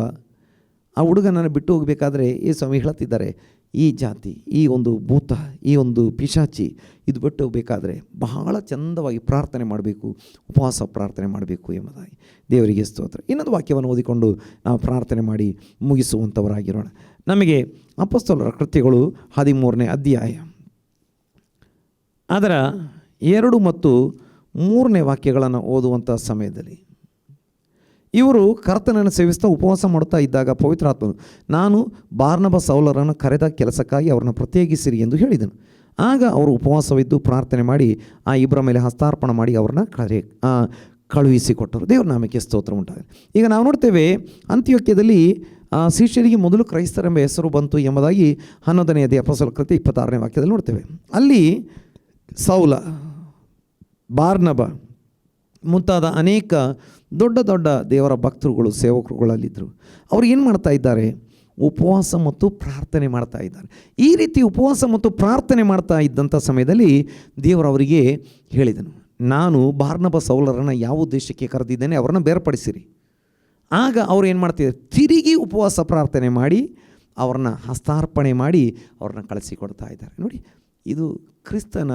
ಆ ಹುಡುಗನನ್ನು ಬಿಟ್ಟು ಹೋಗಬೇಕಾದ್ರೆ ಈ ಸ್ವಾಮಿ ಹೇಳುತ್ತಿದ್ದಾರೆ, ಈ ಜಾತಿ, ಈ ಒಂದು ಭೂತ, ಈ ಒಂದು ಪಿಶಾಚಿ ಇದು ಬಿಟ್ಟು ಹೋಗಬೇಕಾದ್ರೆ ಬಹಳ ಚಂದವಾಗಿ ಪ್ರಾರ್ಥನೆ ಮಾಡಬೇಕು, ಉಪವಾಸ ಪ್ರಾರ್ಥನೆ ಮಾಡಬೇಕು ಎಂಬುದಾಗಿ. ದೇವರಿಗೆ ಸ್ತೋತ್ರ. ಇನ್ನೊಂದು ವಾಕ್ಯವನ್ನು ಓದಿಕೊಂಡು ನಾವು ಪ್ರಾರ್ಥನೆ ಮಾಡಿ ಮುಗಿಸುವಂಥವರಾಗಿರೋಣ. ನಮಗೆ ಅಪೊಸ್ತಲರ ಕೃತ್ಯಗಳು 13ನೇ ಅಧ್ಯಾಯ ಅದರ 2 ಮತ್ತು 3ನೇ ವಾಕ್ಯಗಳನ್ನು ಓದುವಂಥ ಸಮಯದಲ್ಲಿ, ಇವರು ಕರ್ತನನ್ನು ಸೇವಿಸ್ತಾ ಉಪವಾಸ ಮಾಡುತ್ತಾ ಇದ್ದಾಗ ಪವಿತ್ರಾತ್ಮನು, ನಾನು ಬಾರ್ನಬ ಸೌಲರನ್ನು ಕರೆದ ಕೆಲಸಕ್ಕಾಗಿ ಅವರನ್ನು ಪ್ರತ್ಯೇಕಿಸಿರಿ ಎಂದು ಹೇಳಿದನು. ಆಗ ಅವರು ಉಪವಾಸವಿದ್ದು ಪ್ರಾರ್ಥನೆ ಮಾಡಿ ಆ ಇಬ್ಬರ ಮೇಲೆ ಹಸ್ತಾರ್ಪಣೆ ಮಾಡಿ ಅವ್ರನ್ನ ಕಳುಹಿಸಿಕೊಟ್ಟರು. ದೇವರ ನಾಮಕ್ಕೆ ಸ್ತೋತ್ರ ಉಂಟಾಗಲಿ. ಈಗ ನಾವು ನೋಡ್ತೇವೆ, ಅಂತ್ಯೋಕ್ಯದಲ್ಲಿ ಶಿಷ್ಯರಿಗೆ ಮೊದಲು ಕ್ರೈಸ್ತರೆಂಬ ಹೆಸರು ಬಂತು ಎಂಬುದಾಗಿ 11ನೇ ಅಧ್ಯಾಯ ಅಪೊಸ್ತಲರ ಕೃತ್ಯ 26ನೇ ವಾಕ್ಯದಲ್ಲಿ ನೋಡ್ತೇವೆ. ಅಲ್ಲಿ ಸೌಲ, ಬಾರ್ನಬ ಮುಂತಾದ ಅನೇಕ ದೊಡ್ಡ ದೊಡ್ಡ ದೇವರ ಭಕ್ತರುಗಳು, ಸೇವಕರುಗಳಲ್ಲಿದ್ದರು. ಅವರು ಏನು ಮಾಡ್ತಾ ಇದ್ದಾರೆ? ಉಪವಾಸ ಮತ್ತು ಪ್ರಾರ್ಥನೆ ಮಾಡ್ತಾ ಇದ್ದಾರೆ. ಈ ರೀತಿ ಉಪವಾಸ ಮತ್ತು ಪ್ರಾರ್ಥನೆ ಮಾಡ್ತಾ ಇದ್ದಂಥ ಸಮಯದಲ್ಲಿ ದೇವರು ಅವರಿಗೆ ಹೇಳಿದನು, ನಾನು ಬಾರ್ನಬ ಸೌಲರನ್ನು ಯಾವ ಉದ್ದೇಶಕ್ಕೆ ಕರೆದಿದ್ದೇನೆ ಅವರನ್ನು ಬೇರ್ಪಡಿಸಿರಿ. ಆಗ ಅವ್ರು ಏನು ಮಾಡ್ತಿದ್ದಾರೆ? ತಿರುಗಿ ಉಪವಾಸ ಪ್ರಾರ್ಥನೆ ಮಾಡಿ ಅವ್ರನ್ನ ಹಸ್ತಾರ್ಪಣೆ ಮಾಡಿ ಅವ್ರನ್ನ ಕಳಿಸಿಕೊಡ್ತಾ ಇದ್ದಾರೆ. ನೋಡಿ, ಇದು ಕ್ರಿಸ್ತನ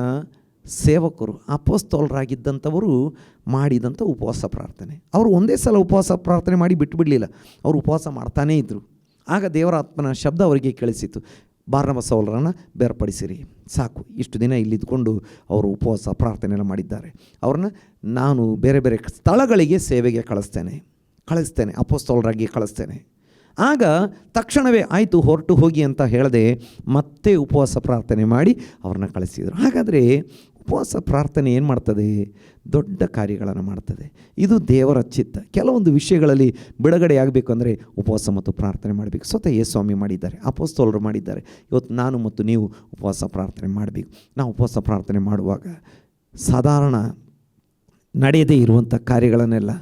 ಸೇವಕರು, ಅಪೊಸ್ತಲರಾಗಿದ್ದಂಥವರು ಮಾಡಿದಂಥ ಉಪವಾಸ ಪ್ರಾರ್ಥನೆ. ಅವರು ಒಂದೇ ಸಲ ಉಪವಾಸ ಪ್ರಾರ್ಥನೆ ಮಾಡಿ ಬಿಟ್ಟು ಬಿಡಲಿಲ್ಲ, ಅವರು ಉಪವಾಸ ಮಾಡ್ತಾನೇ ಇದ್ದರು. ಆಗ ದೇವರ ಆತ್ಮನ ಶಬ್ದ ಅವರಿಗೆ ಕೇಳಿಸಿತು, ಬಾರ್ನಬ ಸೌಲರನ್ನು ಬೇರ್ಪಡಿಸಿರಿ, ಸಾಕು, ಇಷ್ಟು ದಿನ ಇಲ್ಲಿದ್ದುಕೊಂಡು ಅವರು ಉಪವಾಸ ಪ್ರಾರ್ಥನೆಯನ್ನು ಮಾಡಿದ್ದಾರೆ, ಅವ್ರನ್ನ ನಾನು ಬೇರೆ ಬೇರೆ ಸ್ಥಳಗಳಿಗೆ ಸೇವೆಗೆ ಕಳಿಸ್ತೇನೆ, ಅಪೊಸ್ತಲರಾಗಿ ಕಳಿಸ್ತೇನೆ. ಆಗ ತಕ್ಷಣವೇ ಆಯಿತು, ಹೊರಟು ಹೋಗಿ ಅಂತ ಹೇಳದೆ ಮತ್ತೆ ಉಪವಾಸ ಪ್ರಾರ್ಥನೆ ಮಾಡಿ ಅವ್ರನ್ನ ಕಳಿಸಿದರು. ಹಾಗಾದರೆ ಉಪವಾಸ ಪ್ರಾರ್ಥನೆ ಏನು ಮಾಡ್ತದೆ? ದೊಡ್ಡ ಕಾರ್ಯಗಳನ್ನು ಮಾಡ್ತದೆ. ಇದು ದೇವರ ಚಿತ್ತ. ಕೆಲವೊಂದು ವಿಷಯಗಳಲ್ಲಿ ಬಿಡುಗಡೆ ಆಗಬೇಕು ಅಂದರೆ ಉಪವಾಸ ಮತ್ತು ಪ್ರಾರ್ಥನೆ ಮಾಡಬೇಕು. ಸ್ವತಃ ಯೇಸುಸ್ವಾಮಿ ಮಾಡಿದ್ದಾರೆ, ಅಪೊಸ್ತಲರು ಮಾಡಿದ್ದಾರೆ. ಇವತ್ತು ನಾನು ಮತ್ತು ನೀವು ಉಪವಾಸ ಪ್ರಾರ್ಥನೆ ಮಾಡಬೇಕು. ನಾವು ಉಪವಾಸ ಪ್ರಾರ್ಥನೆ ಮಾಡುವಾಗ ಸಾಧಾರಣ ನಡೆಯದೇ ಇರುವಂಥ ಕಾರ್ಯಗಳನ್ನೆಲ್ಲ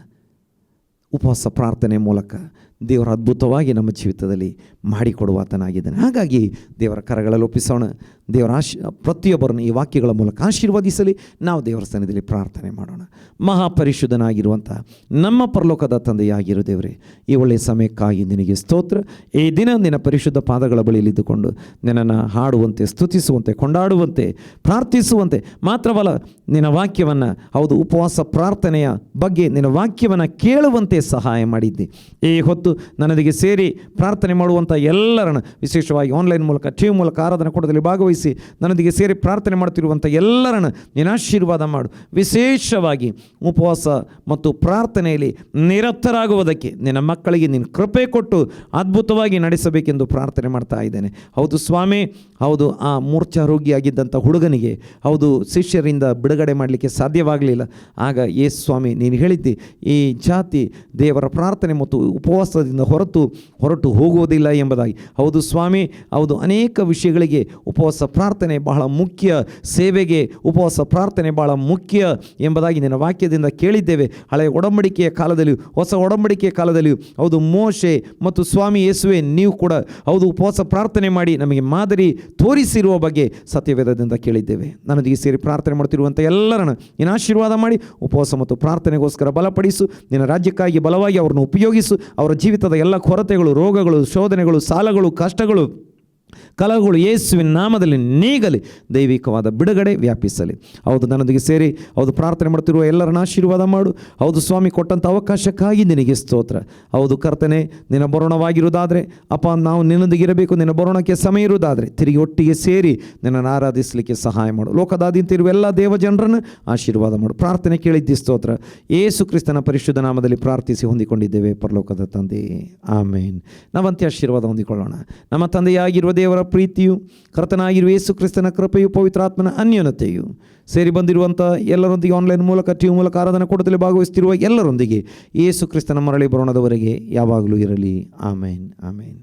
ಉಪವಾಸ ಪ್ರಾರ್ಥನೆ ಮೂಲಕ ದೇವರ ಅದ್ಭುತವಾಗಿ ನಮ್ಮ ಜೀವಿತದಲ್ಲಿ ಮಾಡಿಕೊಡುವಾತನಾಗಿದ್ದಾನೆ. ಹಾಗಾಗಿ ದೇವರ ಕರಗಳಲ್ಲಿ ಒಪ್ಪಿಸೋಣ. ದೇವರ ಪ್ರತಿಯೊಬ್ಬರನ್ನು ಈ ವಾಕ್ಯಗಳ ಮೂಲಕ ಆಶೀರ್ವದಿಸಲಿ. ನಾವು ದೇವರ ಸನ್ನಿಧಿಯಲ್ಲಿ ಪ್ರಾರ್ಥನೆ ಮಾಡೋಣ. ಮಹಾಪರಿಶುದ್ಧನಾಗಿರುವಂಥ ನಮ್ಮ ಪರಲೋಕದ ತಂದೆಯಾಗಿರೋ ದೇವರೇ, ಈ ಒಳ್ಳೆಯ ಸಮಯಕ್ಕಾಗಿ ನಿನಗೆ ಸ್ತೋತ್ರ. ಈ ದಿನ ನಿನ್ನ ಪರಿಶುದ್ಧ ಪಾದಗಳ ಬಳಿಯಲ್ಲಿದ್ದುಕೊಂಡು ನಿನ್ನನ್ನು ಹಾಡುವಂತೆ, ಸ್ತುತಿಸುವಂತೆ, ಕೊಂಡಾಡುವಂತೆ, ಪ್ರಾರ್ಥಿಸುವಂತೆ ಮಾತ್ರವಲ್ಲ, ನಿನ್ನ ವಾಕ್ಯವನ್ನು, ಹೌದು, ಉಪವಾಸ ಪ್ರಾರ್ಥನೆಯ ಬಗ್ಗೆ ನಿನ್ನ ವಾಕ್ಯವನ್ನು ಕೇಳುವಂತೆ ಸಹಾಯ ಮಾಡಿದ್ದಿ. ಈ ಹೊತ್ತು ನನ್ನೊಂದಿಗೆ ಸೇರಿ ಪ್ರಾರ್ಥನೆ ಮಾಡುವಂಥ ಎಲ್ಲರನ್ನು, ವಿಶೇಷವಾಗಿ ಆನ್ಲೈನ್ ಮೂಲಕ, ಟಿವಿ ಮೂಲಕ ಆರಾಧನಾ ಕೂಟದಲ್ಲಿ ಭಾಗವಹಿಸಿ ನನ್ನೊಂದಿಗೆ ಸೇರಿ ಪ್ರಾರ್ಥನೆ ಮಾಡುತ್ತಿರುವಂಥ ಎಲ್ಲರನ್ನು ನೀನು ಆಶೀರ್ವಾದ ಮಾಡು. ವಿಶೇಷವಾಗಿ ಉಪವಾಸ ಮತ್ತು ಪ್ರಾರ್ಥನೆಯಲ್ಲಿ ನಿರತರಾಗುವುದಕ್ಕೆ ನಿನ್ನ ಮಕ್ಕಳಿಗೆ ನೀನು ಕೃಪೆ ಕೊಟ್ಟು ಅದ್ಭುತವಾಗಿ ನಡೆಸಬೇಕೆಂದು ಪ್ರಾರ್ಥನೆ ಮಾಡ್ತಾ ಇದ್ದೇನೆ. ಹೌದು ಸ್ವಾಮಿ, ಹೌದು, ಆ ಮೂರ್ಛಾರೋಗಿಯಾಗಿದ್ದಂಥ ಹುಡುಗನಿಗೆ, ಹೌದು, ಶಿಷ್ಯರಿಂದ ಬಿಡುಗಡೆ ಮಾಡಲಿಕ್ಕೆ ಸಾಧ್ಯವಾಗಲಿಲ್ಲ. ಆಗ ಯೇಸು ಸ್ವಾಮಿ ನೀನು ಹೇಳಿದ್ದಿ, ಈ ಜಾತಿ ದೇವರ ಪ್ರಾರ್ಥನೆ ಮತ್ತು ಉಪವಾಸ ಜೀವದಿಂದ ಹೊರಟು ಹೋಗುವುದಿಲ್ಲ ಎಂಬುದಾಗಿ. ಹೌದು ಸ್ವಾಮಿ, ಹೌದು, ಅನೇಕ ವಿಷಯಗಳಿಗೆ ಉಪವಾಸ ಪ್ರಾರ್ಥನೆ ಬಹಳ ಮುಖ್ಯ, ಸೇವೆಗೆ ಉಪವಾಸ ಪ್ರಾರ್ಥನೆ ಬಹಳ ಮುಖ್ಯ ಎಂಬುದಾಗಿ ನಿನ್ನ ವಾಕ್ಯದಿಂದ ಕೇಳಿದ್ದೇವೆ. ಹಳೆಯ ಒಡಂಬಡಿಕೆಯ ಕಾಲದಲ್ಲಿಯೂ ಹೊಸ ಒಡಂಬಡಿಕೆಯ ಕಾಲದಲ್ಲಿಯೂ ಹೌದು ಮೋಶೆ ಮತ್ತು ಸ್ವಾಮಿ ಯೇಸುವೆ ನೀವು ಕೂಡ ಹೌದು ಉಪವಾಸ ಪ್ರಾರ್ಥನೆ ಮಾಡಿ ನಮಗೆ ಮಾದರಿ ತೋರಿಸಿರುವ ಬಗ್ಗೆ ಸತ್ಯವೇದದಿಂದ ಕೇಳಿದ್ದೇವೆ. ನನ್ನೊಂದಿಗೆ ಸೇರಿ ಪ್ರಾರ್ಥನೆ ಮಾಡ್ತಿರುವಂಥ ಎಲ್ಲರನ್ನು ನೀನು ಆಶೀರ್ವಾದ ಮಾಡಿ ಉಪವಾಸ ಮತ್ತು ಪ್ರಾರ್ಥನೆಗೋಸ್ಕರ ಬಲಪಡಿಸು. ನಿನ್ನ ರಾಜ್ಯಕ್ಕಾಗಿ ಬಲವಾಗಿ ಅವರನ್ನು ಉಪಯೋಗಿಸು. ಅವರ ಜೀವಿತದ ಎಲ್ಲ ಕೊರತೆಗಳು, ರೋಗಗಳು, ಶೋಧನೆಗಳು, ಸಾಲಗಳು, ಕಷ್ಟಗಳು, ಕಲಹಗಳು ಯೇಸುವಿನ ನಾಮದಲ್ಲಿ ನೀಗಲಿ. ದೈವಿಕವಾದ ಬಿಡುಗಡೆ ವ್ಯಾಪಿಸಲಿ. ಹೌದು, ನನ್ನೊಂದಿಗೆ ಸೇರಿ ಹೌದು ಪ್ರಾರ್ಥನೆ ಮಾಡ್ತಿರುವ ಎಲ್ಲರನ್ನ ಆಶೀರ್ವಾದ ಮಾಡು. ಹೌದು ಸ್ವಾಮಿ, ಕೊಟ್ಟಂಥ ಅವಕಾಶಕ್ಕಾಗಿ ನಿನಗೆ ಸ್ತೋತ್ರ. ಹೌದು ಕರ್ತನೆ, ನಿನ್ನ ಬರೋಣವಾಗಿರುವುದಾದರೆ ಅಪ್ಪ, ನಾವು ನಿನ್ನೊಂದಿಗೆ ಇರಬೇಕು. ನಿನ್ನ ಬರೋಣಕ್ಕೆ ಸಮಯ ಇರುವುದಾದರೆ ತಿರುಗಿ ಒಟ್ಟಿಗೆ ಸೇರಿ ನಿನ್ನನ್ನು ಆರಾಧಿಸಲಿಕ್ಕೆ ಸಹಾಯ ಮಾಡು. ಲೋಕದಾದ್ಯಂತ ಇರುವ ಎಲ್ಲ ದೇವ ಜನರನ್ನು ಆಶೀರ್ವಾದ ಮಾಡು. ಪ್ರಾರ್ಥನೆ ಕೇಳಿದ್ದಿ ಸ್ತೋತ್ರ. ಯೇಸು ಕ್ರಿಸ್ತನ ಪರಿಶುದ್ಧ ನಾಮದಲ್ಲಿ ಪ್ರಾರ್ಥಿಸಿ ಹೊಂದಿಕೊಂಡಿದ್ದೇವೆ ಪರಲೋಕದ ತಂದೆ, ಆಮೇನ್. ನಾವಂತೆ ಆಶೀರ್ವಾದ ಹೊಂದಿಕೊಳ್ಳೋಣ. ನಮ್ಮ ತಂದೆಯಾಗಿರುವ ದೇವರ ಪ್ರೀತಿಯು, ಕರ್ತನಾಗಿರುವ ಯೇಸು ಕ್ರಿಸ್ತನ ಕೃಪೆಯು, ಪವಿತ್ರಾತ್ಮನ ಅನ್ಯೋನ್ಯತೆಯು ಸೇರಿ ಬಂದಿರುವಂಥ ಎಲ್ಲರೊಂದಿಗೆ ಆನ್ಲೈನ್ ಮೂಲಕ ಟಿವಿ ಮೂಲಕ ಆರಾಧನಾ ಕೂಟದಲ್ಲಿ ಭಾಗವಹಿಸುತ್ತಿರುವ ಎಲ್ಲರೊಂದಿಗೆ ಯೇಸು ಕ್ರಿಸ್ತನ ಮರಳಿ ಬರೋಣದವರೆಗೆ ಯಾವಾಗಲೂ ಇರಲಿ. ಆಮೇನ್, ಆಮೇನ್.